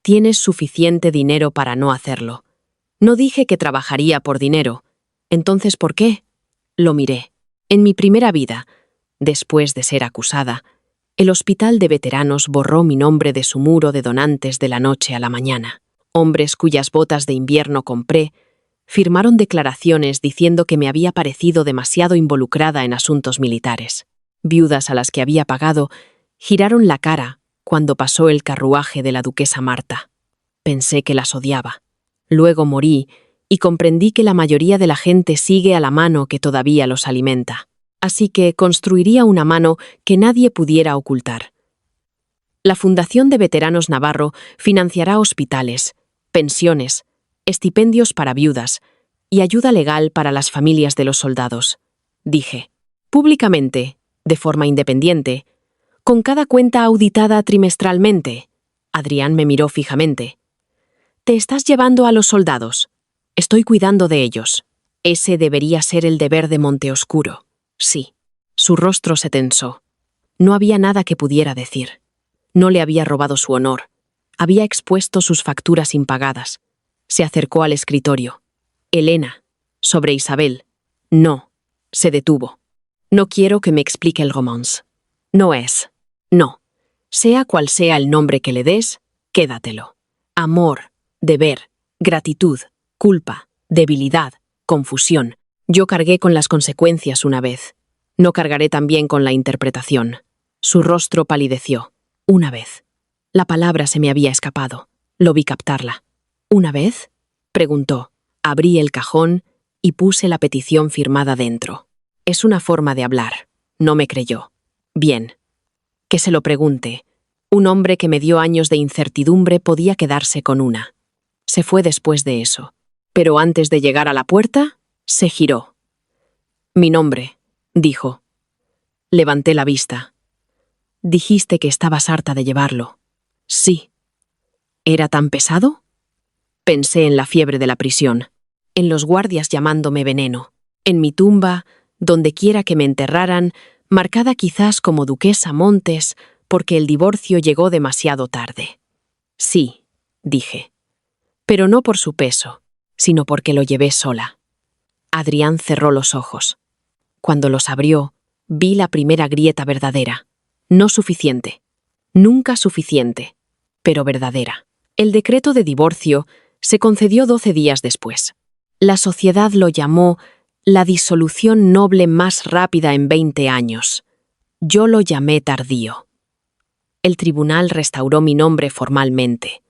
Tienes suficiente dinero para no hacerlo. No dije que trabajaría por dinero. Entonces, ¿por qué? Lo miré. En mi primera vida, después de ser acusada, el hospital de veteranos borró mi nombre de su muro de donantes de la noche a la mañana. Hombres cuyas botas de invierno compré firmaron declaraciones diciendo que me había parecido demasiado involucrada en asuntos militares. Viudas a las que había pagado giraron la cara cuando pasó el carruaje de la duquesa Marta. Pensé que las odiaba. Luego morí y comprendí que la mayoría de la gente sigue a la mano que todavía los alimenta. Así que construiría una mano que nadie pudiera ocultar. La Fundación de Veteranos Navarro financiará hospitales, pensiones, estipendios para viudas y ayuda legal para las familias de los soldados, dije. Públicamente, de forma independiente, con cada cuenta auditada trimestralmente. Adrián me miró fijamente. Te estás llevando a los soldados. Estoy cuidando de ellos. Ese debería ser el deber de Monteoscuro. Sí. Su rostro se tensó. No había nada que pudiera decir. No le había robado su honor. Había expuesto sus facturas impagadas. Se acercó al escritorio. Elena, sobre Isabel. No. Se detuvo. No quiero que me explique el romance. No es. No. Sea cual sea el nombre que le des, quédatelo. Amor, deber, gratitud, culpa, debilidad, confusión. Yo cargué con las consecuencias una vez. No cargaré también con la interpretación. Su rostro palideció. Una vez. La palabra se me había escapado. Lo vi captarla. ¿Una vez?, preguntó. Abrí el cajón y puse la petición firmada dentro. Es una forma de hablar. No me creyó. Bien. Que se lo pregunte. Un hombre que me dio años de incertidumbre podía quedarse con una. Se fue después de eso. Pero antes de llegar a la puerta, se giró. Mi nombre, dijo. Levanté la vista. Dijiste que estabas harta de llevarlo. Sí. ¿Era tan pesado? Pensé en la fiebre de la prisión, en los guardias llamándome veneno, en mi tumba, donde quiera que me enterraran, marcada quizás como duquesa Montes, porque el divorcio llegó demasiado tarde. Sí, dije. Pero no por su peso, sino porque lo llevé sola. Adrián cerró los ojos. Cuando los abrió, vi la primera grieta verdadera. No suficiente. Nunca suficiente, pero verdadera. El decreto de divorcio se concedió 12 días después. La sociedad lo llamó la disolución noble más rápida en 20 años. Yo lo llamé tardío. El tribunal restauró mi nombre formalmente.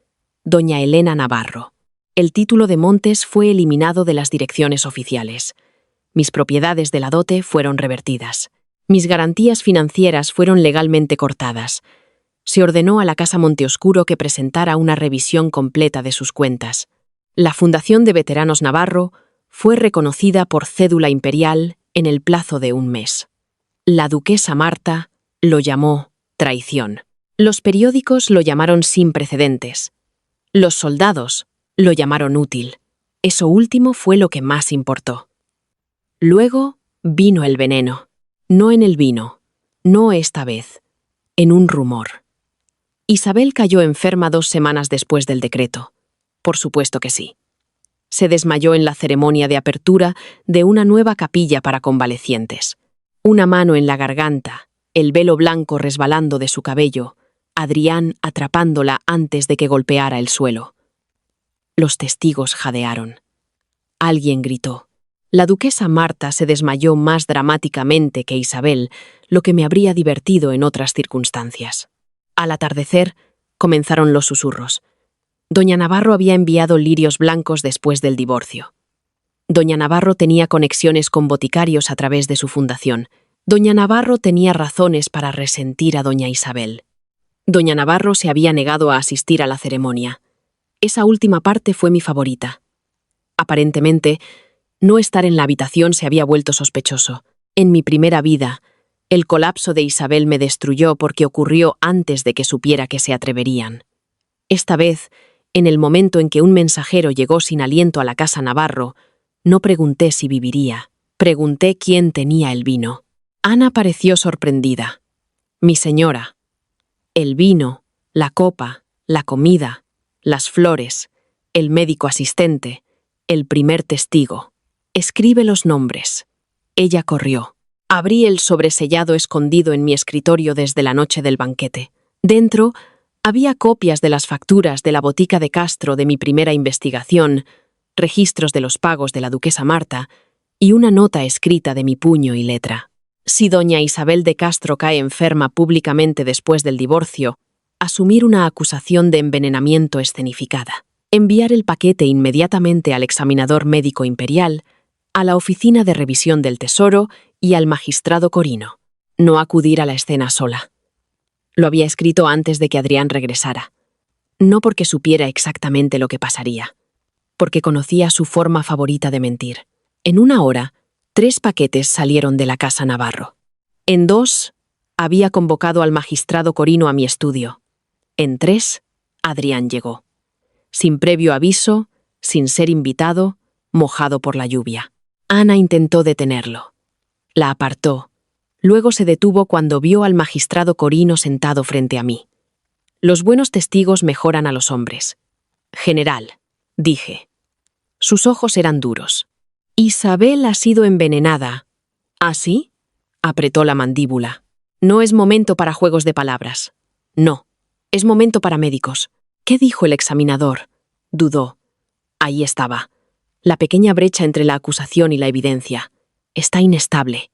Doña Elena Navarro. El título de Montes fue eliminado de las direcciones oficiales. Mis propiedades de la dote fueron revertidas. Mis garantías financieras fueron legalmente cortadas. Se ordenó a la Casa Monteoscuro que presentara una revisión completa de sus cuentas. La Fundación de Veteranos Navarro fue reconocida por cédula imperial en el plazo de un mes. La duquesa Marta lo llamó traición. Los periódicos lo llamaron sin precedentes. Los soldados lo llamaron útil. Eso último fue lo que más importó. Luego vino el veneno. No en el vino, no esta vez, en un rumor. Isabel cayó enferma 2 semanas después del decreto. Por supuesto que sí. Se desmayó en la ceremonia de apertura de una nueva capilla para convalecientes. Una mano en la garganta, el velo blanco resbalando de su cabello, Adrián atrapándola antes de que golpeara el suelo. Los testigos jadearon. Alguien gritó. La duquesa Marta se desmayó más dramáticamente que Isabel, lo que me habría divertido en otras circunstancias. Al atardecer, comenzaron los susurros. Doña Navarro había enviado lirios blancos después del divorcio. Doña Navarro tenía conexiones con boticarios a través de su fundación. Doña Navarro tenía razones para resentir a doña Isabel. Doña Navarro se había negado a asistir a la ceremonia. Esa última parte fue mi favorita. Aparentemente, no estar en la habitación se había vuelto sospechoso. En mi primera vida, el colapso de Isabel me destruyó porque ocurrió antes de que supiera que se atreverían. Esta vez, en el momento en que un mensajero llegó sin aliento a la casa Navarro, no pregunté si viviría. Pregunté quién tenía el vino. Ana pareció sorprendida. Mi señora. El vino, la copa, la comida, las flores, el médico asistente, el primer testigo. Escribe los nombres. Ella corrió. Abrí el sobresellado escondido en mi escritorio desde la noche del banquete. Dentro había copias de las facturas de la botica de Castro de mi primera investigación, registros de los pagos de la duquesa Marta y una nota escrita de mi puño y letra. Si doña Isabel de Castro cae enferma públicamente después del divorcio, asumir una acusación de envenenamiento escenificada. Enviar el paquete inmediatamente al examinador médico imperial, a la oficina de revisión del Tesoro y al magistrado Corino. No acudir a la escena sola. Lo había escrito antes de que Adrián regresara. No porque supiera exactamente lo que pasaría, porque conocía su forma favorita de mentir. En 1 hora, 3 paquetes salieron de la casa Navarro. En 2, había convocado al magistrado Corino a mi estudio. En 3, Adrián llegó. Sin previo aviso, sin ser invitado, mojado por la lluvia. Ana intentó detenerlo. La apartó. Luego se detuvo cuando vio al magistrado Corino sentado frente a mí. Los buenos testigos mejoran a los hombres. General, dije. Sus ojos eran duros. Isabel ha sido envenenada. ¿Ah, sí? Apretó la mandíbula. No es momento para juegos de palabras. No, es momento para médicos. ¿Qué dijo el examinador? Dudó. Ahí estaba. La pequeña brecha entre la acusación y la evidencia. Está inestable.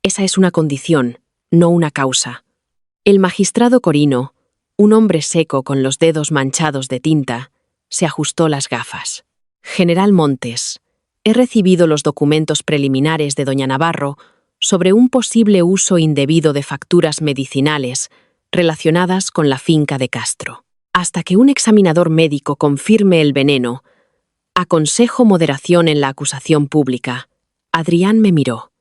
Esa es una condición, no una causa. El magistrado Corino, un hombre seco con los dedos manchados de tinta, se ajustó las gafas. General Montes, he recibido los documentos preliminares de doña Navarro sobre un posible uso indebido de facturas medicinales relacionadas con la finca de Castro. Hasta que un examinador médico confirme el veneno, aconsejo moderación en la acusación pública. Adrián me miró.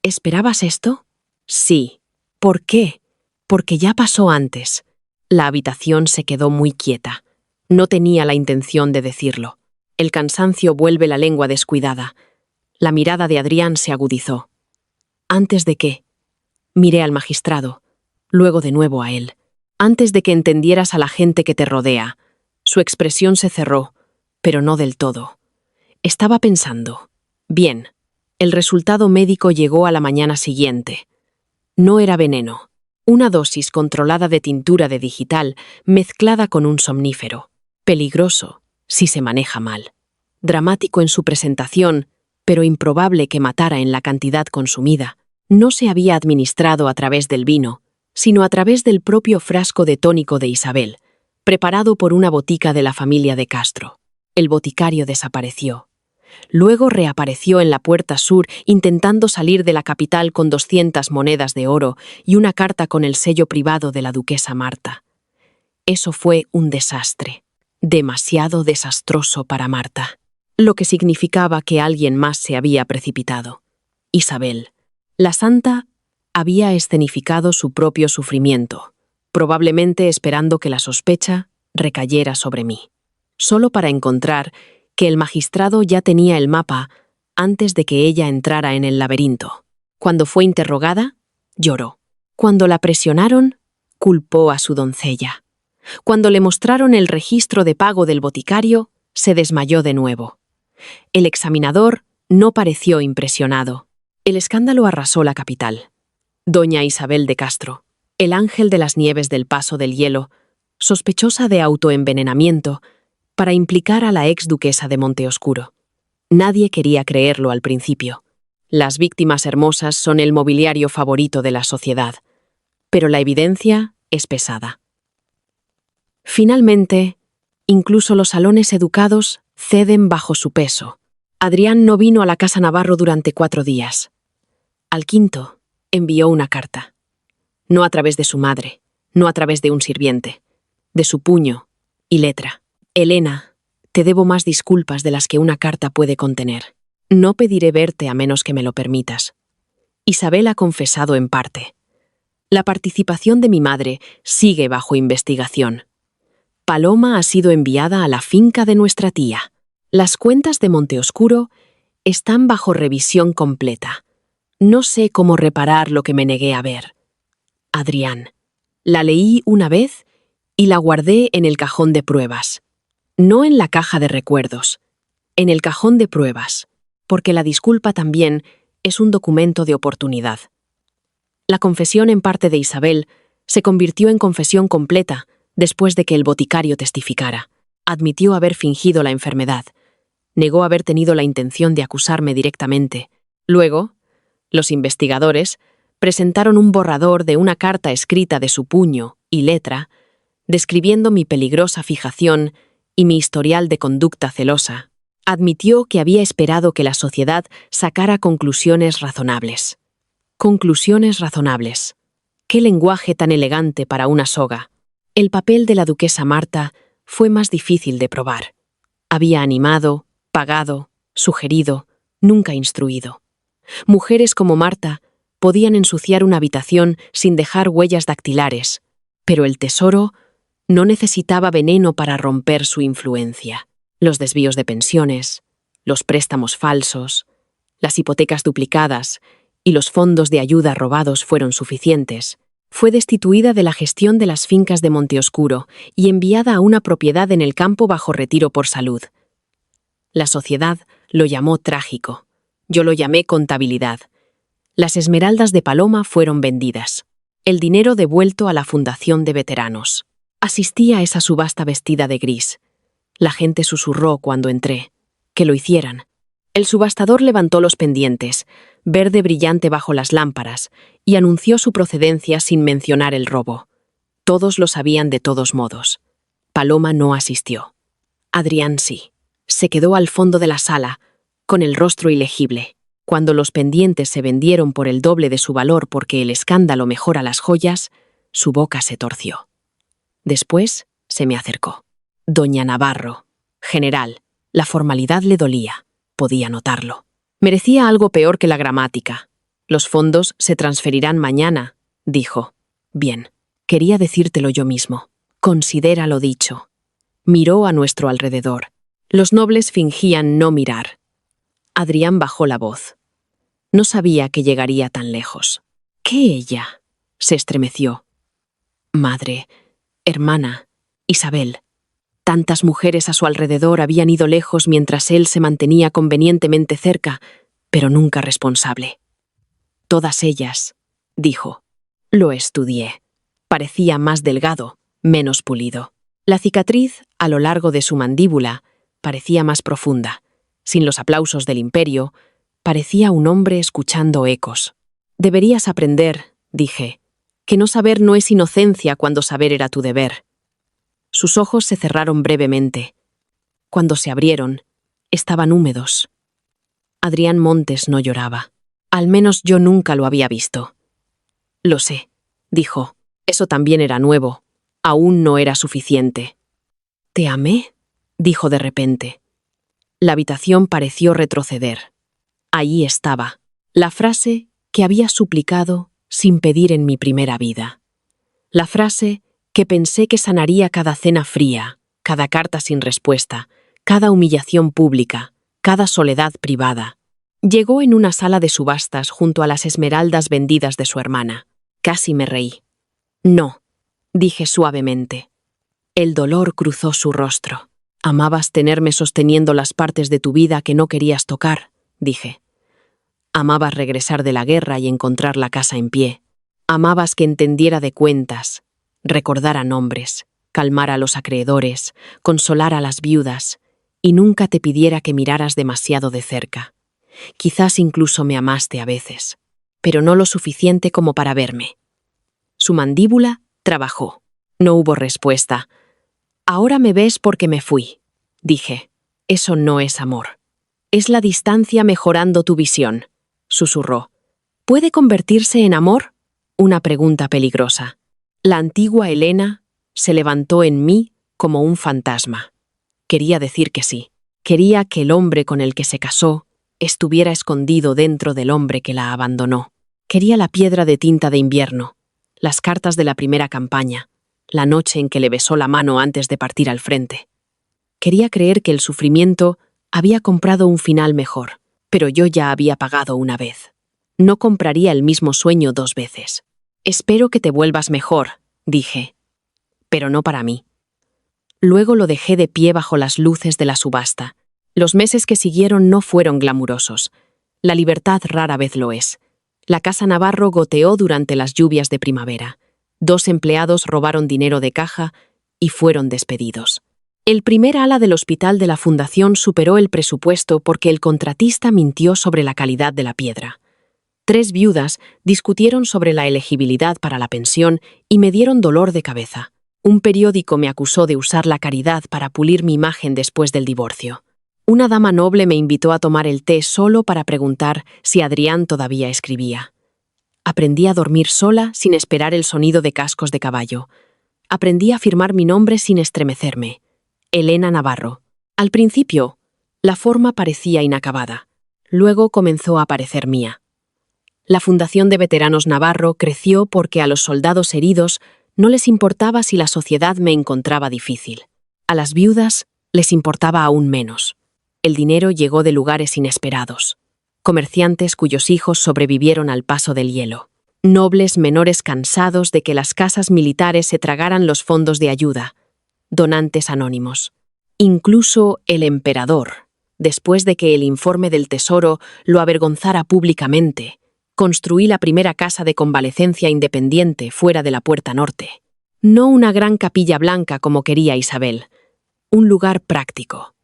¿Esperabas esto? Sí. ¿Por qué? Porque ya pasó antes. La habitación se quedó muy quieta. No tenía la intención de decirlo. El cansancio vuelve la lengua descuidada. La mirada de Adrián se agudizó. ¿Antes de qué? Miré al magistrado, luego de nuevo a él. Antes de que entendieras a la gente que te rodea. Su expresión se cerró, pero no del todo. Estaba pensando. Bien, el resultado médico llegó a la mañana siguiente. No era veneno. Una dosis controlada de tintura de digital mezclada con un somnífero. Peligroso, si se maneja mal. Dramático en su presentación, pero improbable que matara en la cantidad consumida. No se había administrado a través del vino, sino a través del propio frasco de tónico de Isabel, preparado por una botica de la familia de Castro. El boticario desapareció. Luego reapareció en la puerta sur intentando salir de la capital con 200 monedas de oro y una carta con el sello privado de la duquesa Marta. Eso fue un desastre. Demasiado desastroso para Marta. Lo que significaba que alguien más se había precipitado. Isabel. La santa había escenificado su propio sufrimiento, probablemente esperando que la sospecha recayera sobre mí. Solo para encontrar que el magistrado ya tenía el mapa antes de que ella entrara en el laberinto. Cuando fue interrogada, lloró. Cuando la presionaron, culpó a su doncella. Cuando le mostraron el registro de pago del boticario, se desmayó de nuevo. El examinador no pareció impresionado. El escándalo arrasó la capital. Doña Isabel de Castro, el ángel de las nieves del Paso del Hielo, sospechosa de autoenvenenamiento, para implicar a la ex duquesa de Monteoscuro. Nadie quería creerlo al principio. Las víctimas hermosas son el mobiliario favorito de la sociedad, pero la evidencia es pesada. Finalmente, incluso los salones educados ceden bajo su peso. Adrián no vino a la casa Navarro durante 4 días. Al quinto, envió una carta. No a través de su madre, no a través de un sirviente, de su puño y letra. Elena, te debo más disculpas de las que una carta puede contener. No pediré verte a menos que me lo permitas. Isabel ha confesado en parte. La participación de mi madre sigue bajo investigación. Paloma ha sido enviada a la finca de nuestra tía. Las cuentas de Monteoscuro están bajo revisión completa. No sé cómo reparar lo que me negué a ver. Adrián. La leí una vez y la guardé en el cajón de pruebas. No en la caja de recuerdos, en el cajón de pruebas, porque la disculpa también es un documento de oportunidad. La confesión en parte de Isabel se convirtió en confesión completa después de que el boticario testificara. Admitió haber fingido la enfermedad. Negó haber tenido la intención de acusarme directamente. Luego, los investigadores presentaron un borrador de una carta escrita de su puño y letra, describiendo mi peligrosa fijación y mi historial de conducta celosa. Admitió que había esperado que la sociedad sacara conclusiones razonables. Conclusiones razonables. ¡Qué lenguaje tan elegante para una soga! El papel de la duquesa Marta fue más difícil de probar. Había animado, pagado, sugerido, nunca instruido. Mujeres como Marta podían ensuciar una habitación sin dejar huellas dactilares, pero el tesoro no necesitaba veneno para romper su influencia. Los desvíos de pensiones, los préstamos falsos, las hipotecas duplicadas y los fondos de ayuda robados fueron suficientes. Fue destituida de la gestión de las fincas de Monteoscuro y enviada a una propiedad en el campo bajo retiro por salud. La sociedad lo llamó trágico. Yo lo llamé contabilidad. Las esmeraldas de Paloma fueron vendidas. El dinero devuelto a la Fundación de Veteranos. Asistí a esa subasta vestida de gris. La gente susurró cuando entré. Que lo hicieran. El subastador levantó los pendientes, verde brillante bajo las lámparas, y anunció su procedencia sin mencionar el robo. Todos lo sabían de todos modos. Paloma no asistió. Adrián sí. Se quedó al fondo de la sala, con el rostro ilegible. Cuando los pendientes se vendieron por el doble de su valor porque el escándalo mejora las joyas, su boca se torció. Después se me acercó. Doña Navarro, general, la formalidad le dolía, podía notarlo. Merecía algo peor que la gramática. Los fondos se transferirán mañana, dijo. Bien, quería decírtelo yo mismo. Considera lo dicho. Miró a nuestro alrededor. Los nobles fingían no mirar. Adrián bajó la voz. No sabía que llegaría tan lejos. ¿Qué ella? Se estremeció. Madre, hermana, Isabel. Tantas mujeres a su alrededor habían ido lejos mientras él se mantenía convenientemente cerca, pero nunca responsable. Todas ellas, dijo. Lo estudié. Parecía más delgado, menos pulido. La cicatriz, a lo largo de su mandíbula, parecía más profunda. Sin los aplausos del imperio, parecía un hombre escuchando ecos. Deberías aprender, dije, que no saber no es inocencia cuando saber era tu deber. Sus ojos se cerraron brevemente. Cuando se abrieron, estaban húmedos. Adrián Montes no lloraba. Al menos yo nunca lo había visto. Lo sé, dijo. Eso también era nuevo. Aún no era suficiente. ¿Te amé? Dijo de repente. La habitación pareció retroceder. Allí estaba, la frase que había suplicado sin pedir en mi primera vida. La frase que pensé que sanaría cada cena fría, cada carta sin respuesta, cada humillación pública, cada soledad privada. Llegó en una sala de subastas junto a las esmeraldas vendidas de su hermana. Casi me reí. No, dije suavemente. El dolor cruzó su rostro. Amabas tenerme sosteniendo las partes de tu vida que no querías tocar, dije. Amabas regresar de la guerra y encontrar la casa en pie. Amabas que entendiera de cuentas, recordara nombres, calmara a los acreedores, consolara a las viudas, y nunca te pidiera que miraras demasiado de cerca. Quizás incluso me amaste a veces, pero no lo suficiente como para verme. Su mandíbula trabajó. No hubo respuesta. Ahora me ves porque me fui, dije. Eso no es amor. Es la distancia mejorando tu visión, susurró. ¿Puede convertirse en amor? Una pregunta peligrosa. La antigua Elena se levantó en mí como un fantasma. Quería decir que sí. Quería que el hombre con el que se casó estuviera escondido dentro del hombre que la abandonó. Quería la piedra de tinta de invierno, las cartas de la primera campaña, la noche en que le besó la mano antes de partir al frente. Quería creer que el sufrimiento había comprado un final mejor, pero yo ya había pagado una vez. No compraría el mismo sueño 2 veces. Espero que te vuelvas mejor, dije, pero no para mí. Luego lo dejé de pie bajo las luces de la subasta. Los meses que siguieron no fueron glamurosos. La libertad rara vez lo es. La casa Navarro goteó durante las lluvias de primavera. 2 empleados robaron dinero de caja y fueron despedidos. El primer ala del hospital de la fundación superó el presupuesto porque el contratista mintió sobre la calidad de la piedra. 3 viudas discutieron sobre la elegibilidad para la pensión y me dieron dolor de cabeza. Un periódico me acusó de usar la caridad para pulir mi imagen después del divorcio. Una dama noble me invitó a tomar el té solo para preguntar si Adrián todavía escribía. Aprendí a dormir sola sin esperar el sonido de cascos de caballo. Aprendí a firmar mi nombre sin estremecerme. Elena Navarro. Al principio, la forma parecía inacabada. Luego comenzó a parecer mía. La Fundación de Veteranos Navarro creció porque a los soldados heridos no les importaba si la sociedad me encontraba difícil. A las viudas les importaba aún menos. El dinero llegó de lugares inesperados. Comerciantes cuyos hijos sobrevivieron al paso del hielo. Nobles menores cansados de que las casas militares se tragaran los fondos de ayuda. Donantes anónimos. Incluso el emperador, después de que el informe del Tesoro lo avergonzara públicamente, construí la primera casa de convalecencia independiente fuera de la Puerta Norte. No una gran capilla blanca como quería Isabel. Un lugar práctico.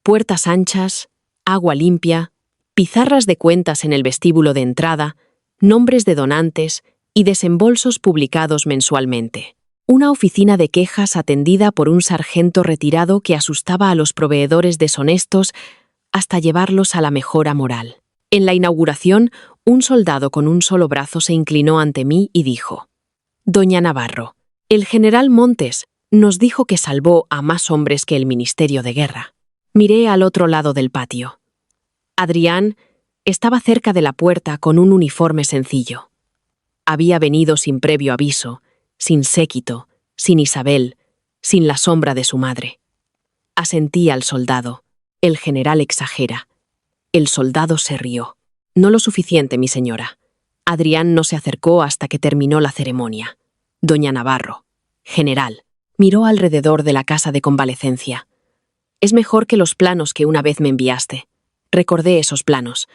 Puertas anchas, agua limpia, pizarras de cuentas en el vestíbulo de entrada, nombres de donantes y desembolsos publicados mensualmente. Una oficina de quejas atendida por un sargento retirado que asustaba a los proveedores deshonestos hasta llevarlos a la mejora moral. En la inauguración, un soldado con un solo brazo se inclinó ante mí y dijo: «Doña Navarro, el general Montes nos dijo que salvó a más hombres que el Ministerio de Guerra». Miré al otro lado del patio. Adrián estaba cerca de la puerta con un uniforme sencillo. Había venido sin previo aviso, sin séquito, sin Isabel, sin la sombra de su madre. Asentí al soldado. El general exagera. El soldado se rió. «No lo suficiente, mi señora». Adrián no se acercó hasta que terminó la ceremonia. «Doña Navarro, general», miró alrededor de la casa de convalecencia. «Es mejor que los planos que una vez me enviaste». Recordé esos planos.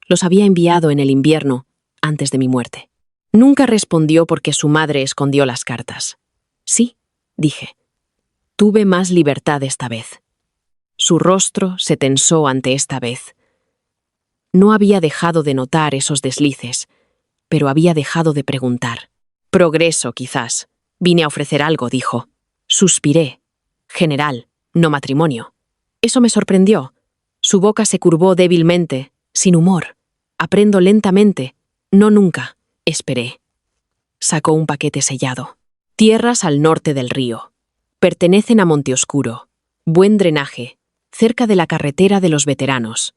Los había enviado en el invierno, antes de mi muerte. Nunca respondió porque su madre escondió las cartas. «Sí», dije. «Tuve más libertad esta vez». Su rostro se tensó ante esta vez. No había dejado de notar esos deslices, pero había dejado de preguntar. «Progreso, quizás. Vine a ofrecer algo», dijo. Suspiré. «General, no matrimonio». Eso me sorprendió. Su boca se curvó débilmente, sin humor. «Aprendo lentamente. No nunca». Esperé. Sacó un paquete sellado. «Tierras al norte del río. Pertenecen a Monteoscuro. Buen drenaje, cerca de la carretera de los veteranos.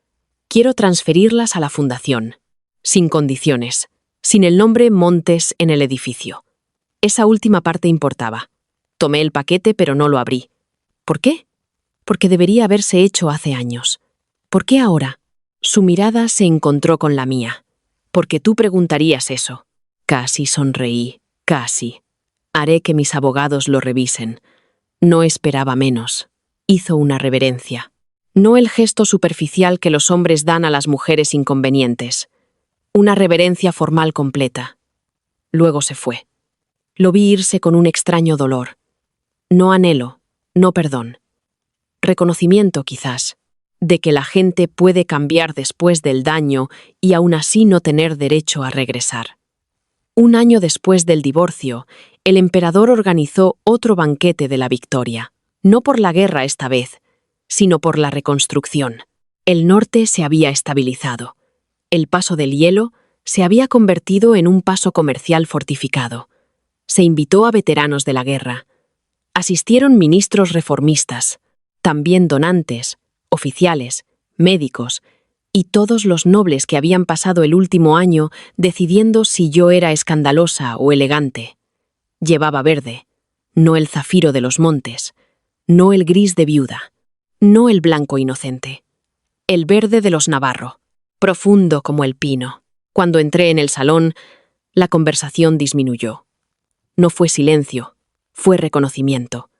Quiero transferirlas a la fundación. Sin condiciones. Sin el nombre Montes en el edificio». Esa última parte importaba. Tomé el paquete, pero no lo abrí. ¿Por qué? Porque debería haberse hecho hace años. ¿Por qué ahora? Su mirada se encontró con la mía. «Porque tú preguntarías eso». Casi sonreí. Casi. «Haré que mis abogados lo revisen». No esperaba menos. Hizo una reverencia. No el gesto superficial que los hombres dan a las mujeres inconvenientes. Una reverencia formal completa. Luego se fue. Lo vi irse con un extraño dolor. No anhelo, no perdón. Reconocimiento, quizás, de que la gente puede cambiar después del daño y aún así no tener derecho a regresar. Un año después del divorcio, el emperador organizó otro banquete de la victoria, no por la guerra esta vez, sino por la reconstrucción. El norte se había estabilizado. El paso del hielo se había convertido en un paso comercial fortificado. Se invitó a veteranos de la guerra. Asistieron ministros reformistas, también donantes, oficiales, médicos y todos los nobles que habían pasado el último año decidiendo si yo era escandalosa o elegante. Llevaba verde, no el zafiro de los montes, no el gris de viuda, no el blanco inocente, el verde de los Navarro, profundo como el pino. Cuando entré en el salón, la conversación disminuyó. No fue silencio, fue reconocimiento.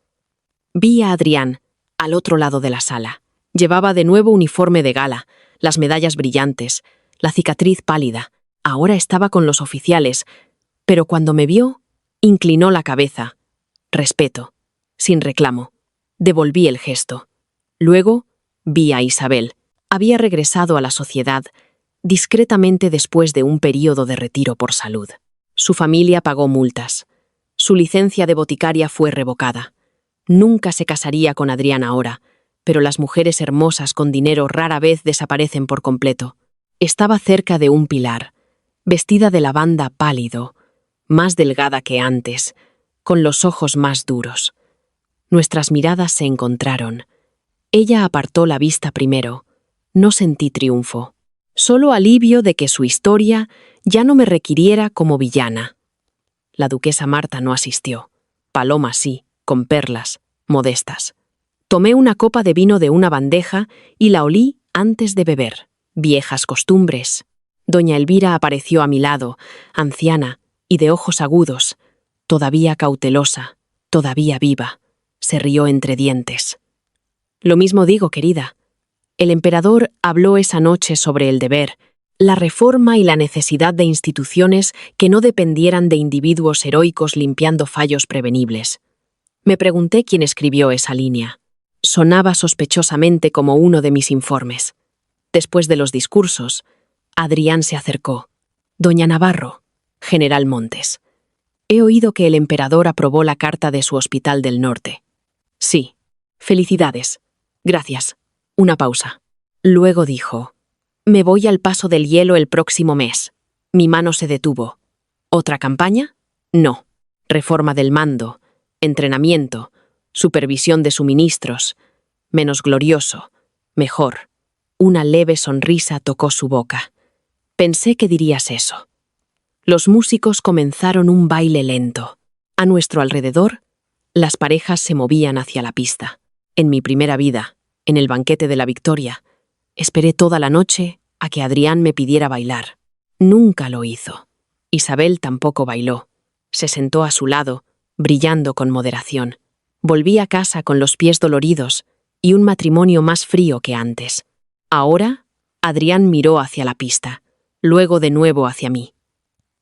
Vi a Adrián, al otro lado de la sala. Llevaba de nuevo uniforme de gala, las medallas brillantes, la cicatriz pálida. Ahora estaba con los oficiales, pero cuando me vio, inclinó la cabeza. Respeto, sin reclamo. Devolví el gesto. Luego, vi a Isabel. Había regresado a la sociedad, discretamente después de un período de retiro por salud. Su familia pagó multas. Su licencia de boticaria fue revocada. Nunca se casaría con Adrián ahora, pero las mujeres hermosas con dinero rara vez desaparecen por completo. Estaba cerca de un pilar, vestida de lavanda pálido, más delgada que antes, con los ojos más duros. Nuestras miradas se encontraron. Ella apartó la vista primero. No sentí triunfo, solo alivio de que su historia ya no me requiriera como villana. La duquesa Marta no asistió. Paloma sí, con perlas, modestas. Tomé una copa de vino de una bandeja y la olí antes de beber. Viejas costumbres. Doña Elvira apareció a mi lado, anciana y de ojos agudos, todavía cautelosa, todavía viva. Se rió entre dientes. Lo mismo digo, querida. El emperador habló esa noche sobre el deber, la reforma y la necesidad de instituciones que no dependieran de individuos heroicos limpiando fallos prevenibles. Me pregunté quién escribió esa línea. Sonaba sospechosamente como uno de mis informes. Después de los discursos, Adrián se acercó. Doña Navarro, General Montes. He oído que el emperador aprobó la carta de su Hospital del Norte. Sí. Felicidades. Gracias. Una pausa. Luego dijo: me voy al paso del hielo el próximo mes. Mi mano se detuvo. ¿Otra campaña? No. Reforma del mando, entrenamiento, supervisión de suministros. Menos glorioso. Mejor. Una leve sonrisa tocó su boca. Pensé que dirías eso. Los músicos comenzaron un baile lento. A nuestro alrededor, las parejas se movían hacia la pista. En mi primera vida, en el banquete de la victoria, esperé toda la noche a que Adrián me pidiera bailar. Nunca lo hizo. Isabel tampoco bailó. Se sentó a su lado, brillando con moderación. Volví a casa con los pies doloridos y un matrimonio más frío que antes. Ahora, Adrián miró hacia la pista, luego de nuevo hacia mí.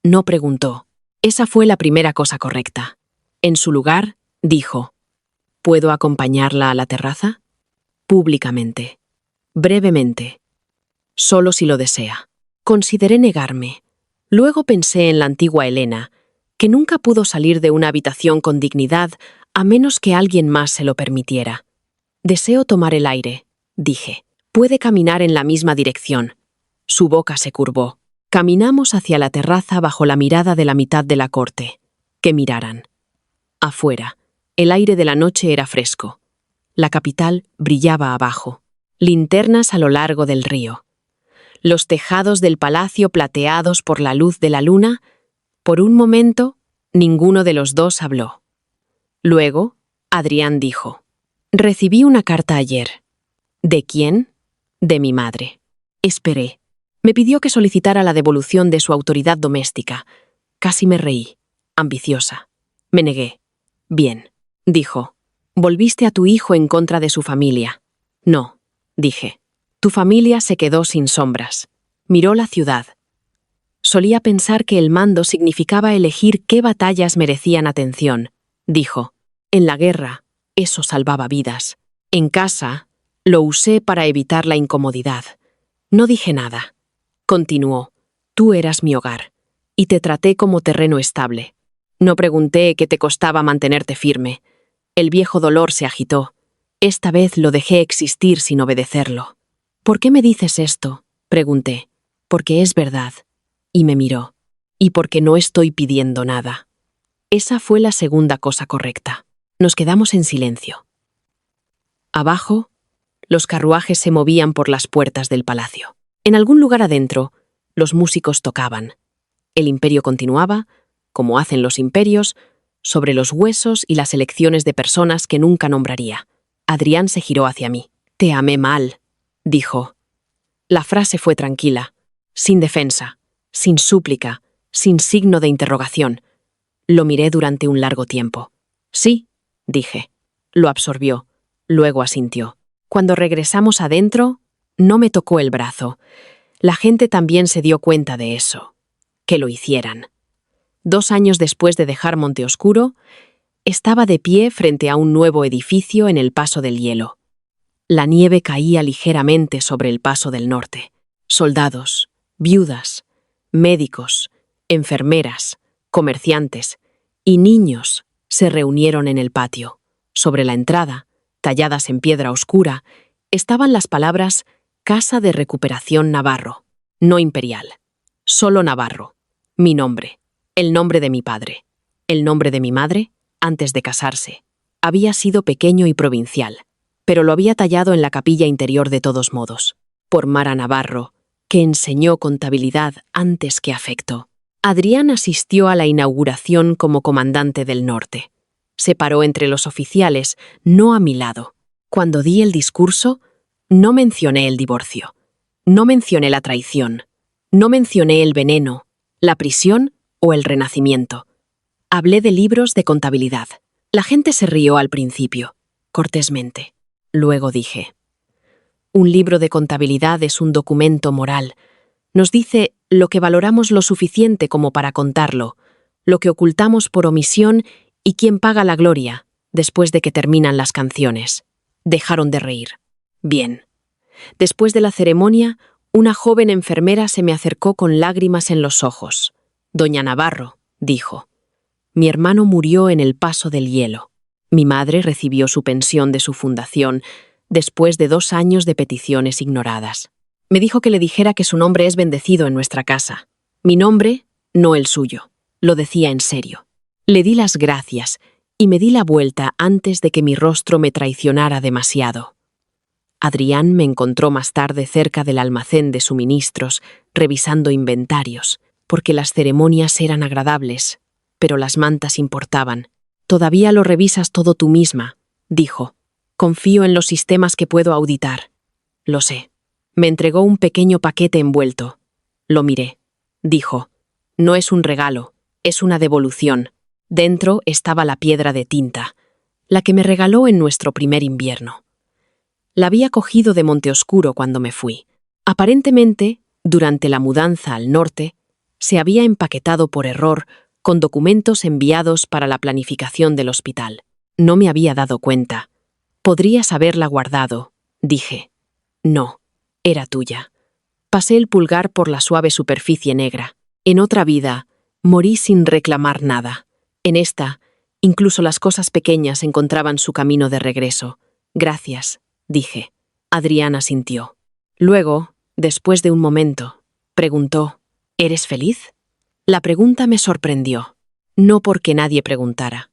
No preguntó. Esa fue la primera cosa correcta. En su lugar, dijo: ¿puedo acompañarla a la terraza? Públicamente. Brevemente. Solo si lo desea. Consideré negarme. Luego pensé en la antigua Helena, que nunca pudo salir de una habitación con dignidad a menos que alguien más se lo permitiera. Deseo tomar el aire, dije. Puede caminar en la misma dirección. Su boca se curvó. Caminamos hacia la terraza bajo la mirada de la mitad de la corte. Que miraran. Afuera, el aire de la noche era fresco. La capital brillaba abajo. Linternas a lo largo del río. Los tejados del palacio plateados por la luz de la luna. Por un momento, ninguno de los dos habló. Luego, Adrián dijo: recibí una carta ayer. ¿De quién? De mi madre. Esperé. Me pidió que solicitara la devolución de su autoridad doméstica. Casi me reí. Ambiciosa. Me negué. Bien, dijo. Volviste a tu hijo en contra de su familia. No, dije. Tu familia se quedó sin sombras. Miró la ciudad. Solía pensar que el mando significaba elegir qué batallas merecían atención, dijo. En la guerra, eso salvaba vidas. En casa, lo usé para evitar la incomodidad. No dije nada. Continuó. Tú eras mi hogar, y te traté como terreno estable. No pregunté qué te costaba mantenerte firme. El viejo dolor se agitó. Esta vez lo dejé existir sin obedecerlo. ¿Por qué me dices esto?, pregunté. Porque es verdad. Y me miró. Y porque no estoy pidiendo nada. Esa fue la segunda cosa correcta. Nos quedamos en silencio. Abajo, los carruajes se movían por las puertas del palacio. En algún lugar adentro, los músicos tocaban. El imperio continuaba, como hacen los imperios, sobre los huesos y las elecciones de personas que nunca nombraría. Adrián se giró hacia mí. Te amé mal, dijo. La frase fue tranquila, sin defensa, sin súplica, sin signo de interrogación. Lo miré durante un largo tiempo. Sí, dije. Lo absorbió, luego asintió. Cuando regresamos adentro, no me tocó el brazo. La gente también se dio cuenta de eso. Que lo hicieran. 2 años después de dejar Monteoscuro, estaba de pie frente a un nuevo edificio en el Paso del Hielo. La nieve caía ligeramente sobre el Paso del Norte. Soldados, viudas, médicos, enfermeras, comerciantes y niños se reunieron en el patio. Sobre la entrada, talladas en piedra oscura, estaban las palabras Casa de Recuperación Navarro, no imperial, solo Navarro, mi nombre, el nombre de mi padre, el nombre de mi madre, antes de casarse. Había sido pequeño y provincial, pero lo había tallado en la capilla interior de todos modos, por Mara Navarro, que enseñó contabilidad antes que afecto. Adrián asistió a la inauguración como comandante del norte. Se paró entre los oficiales, no a mi lado. Cuando di el discurso, no mencioné el divorcio, no mencioné la traición, no mencioné el veneno, la prisión o el renacimiento. Hablé de libros de contabilidad. La gente se rió al principio, cortésmente. Luego dije, un libro de contabilidad es un documento moral. Nos dice lo que valoramos lo suficiente como para contarlo, lo que ocultamos por omisión y quién paga la gloria después de que terminan las canciones. Dejaron de reír. Bien. Después de la ceremonia, una joven enfermera se me acercó con lágrimas en los ojos. Doña Navarro, dijo. Mi hermano murió en el Paso del Hielo. Mi madre recibió su pensión de su fundación después de 2 años de peticiones ignoradas. Me dijo que le dijera que su nombre es bendecido en nuestra casa. Mi nombre, no el suyo. Lo decía en serio. Le di las gracias y me di la vuelta antes de que mi rostro me traicionara demasiado. Adrián me encontró más tarde cerca del almacén de suministros, revisando inventarios, porque las ceremonias eran agradables, pero las mantas importaban. Todavía lo revisas todo tú misma, dijo. Confío en los sistemas que puedo auditar. Lo sé. Me entregó un pequeño paquete envuelto. Lo miré. Dijo, no es un regalo, es una devolución. Dentro estaba la piedra de tinta, la que me regaló en nuestro primer invierno. La había cogido de Monteoscuro cuando me fui. Aparentemente, durante la mudanza al norte, se había empaquetado por error con documentos enviados para la planificación del hospital. No me había dado cuenta. Podrías haberla guardado, dije. No, era tuya. Pasé el pulgar por la suave superficie negra. En otra vida, morí sin reclamar nada. En esta, incluso las cosas pequeñas encontraban su camino de regreso. Gracias, dije. Adrián asintió. Luego, después de un momento, preguntó, ¿eres feliz? La pregunta me sorprendió. No porque nadie preguntara.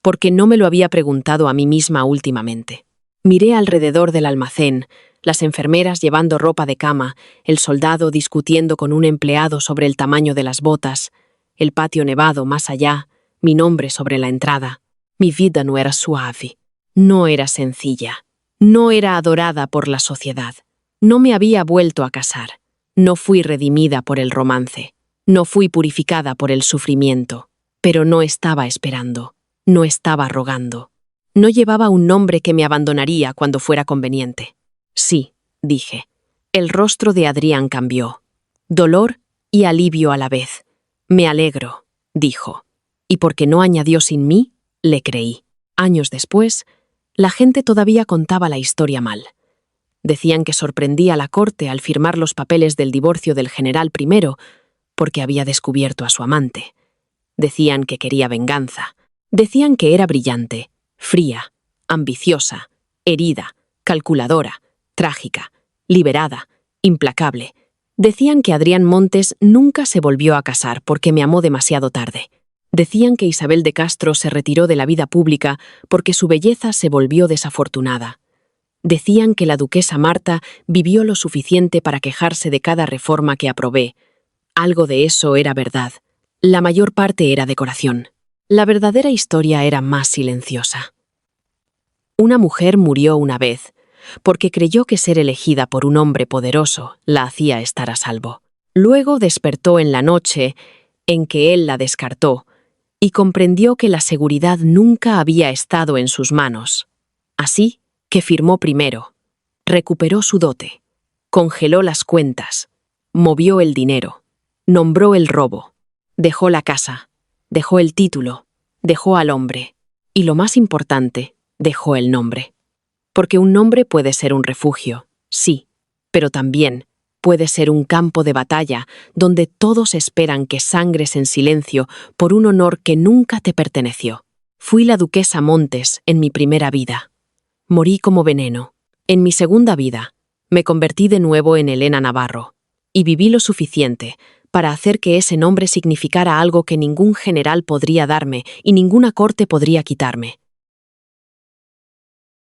Porque no me lo había preguntado a mí misma últimamente. Miré alrededor del almacén, las enfermeras llevando ropa de cama, el soldado discutiendo con un empleado sobre el tamaño de las botas, el patio nevado más allá, mi nombre sobre la entrada. Mi vida no era suave, no era sencilla, no era adorada por la sociedad. No me había vuelto a casar, no fui redimida por el romance, no fui purificada por el sufrimiento, pero no estaba esperando, no estaba rogando. No llevaba un nombre que me abandonaría cuando fuera conveniente. Sí, dije. El rostro de Adrián cambió. Dolor y alivio a la vez. Me alegro, dijo. Y porque no añadió sin mí, le creí. Años después, la gente todavía contaba la historia mal. Decían que sorprendía a la corte al firmar los papeles del divorcio del general primero, porque había descubierto a su amante. Decían que quería venganza. Decían que era brillante, fría, ambiciosa, herida, calculadora, trágica, liberada, implacable. Decían que Adrián Montes nunca se volvió a casar porque me amó demasiado tarde. Decían que Isabel de Castro se retiró de la vida pública porque su belleza se volvió desafortunada. Decían que la duquesa Marta vivió lo suficiente para quejarse de cada reforma que aprobé. Algo de eso era verdad. La mayor parte era decoración. La verdadera historia era más silenciosa. Una mujer murió una vez, porque creyó que ser elegida por un hombre poderoso la hacía estar a salvo. Luego despertó en la noche en que él la descartó y comprendió que la seguridad nunca había estado en sus manos. Así que firmó primero, recuperó su dote, congeló las cuentas, movió el dinero, nombró el robo, dejó la casa, dejó el título, dejó al hombre y, lo más importante, dejó el nombre. Porque un nombre puede ser un refugio, sí, pero también puede ser un campo de batalla donde todos esperan que sangres en silencio por un honor que nunca te perteneció. Fui la duquesa Montes en mi primera vida. Morí como veneno. En mi segunda vida, me convertí de nuevo en Elena Navarro y viví lo suficiente para hacer que ese nombre significara algo que ningún general podría darme y ninguna corte podría quitarme.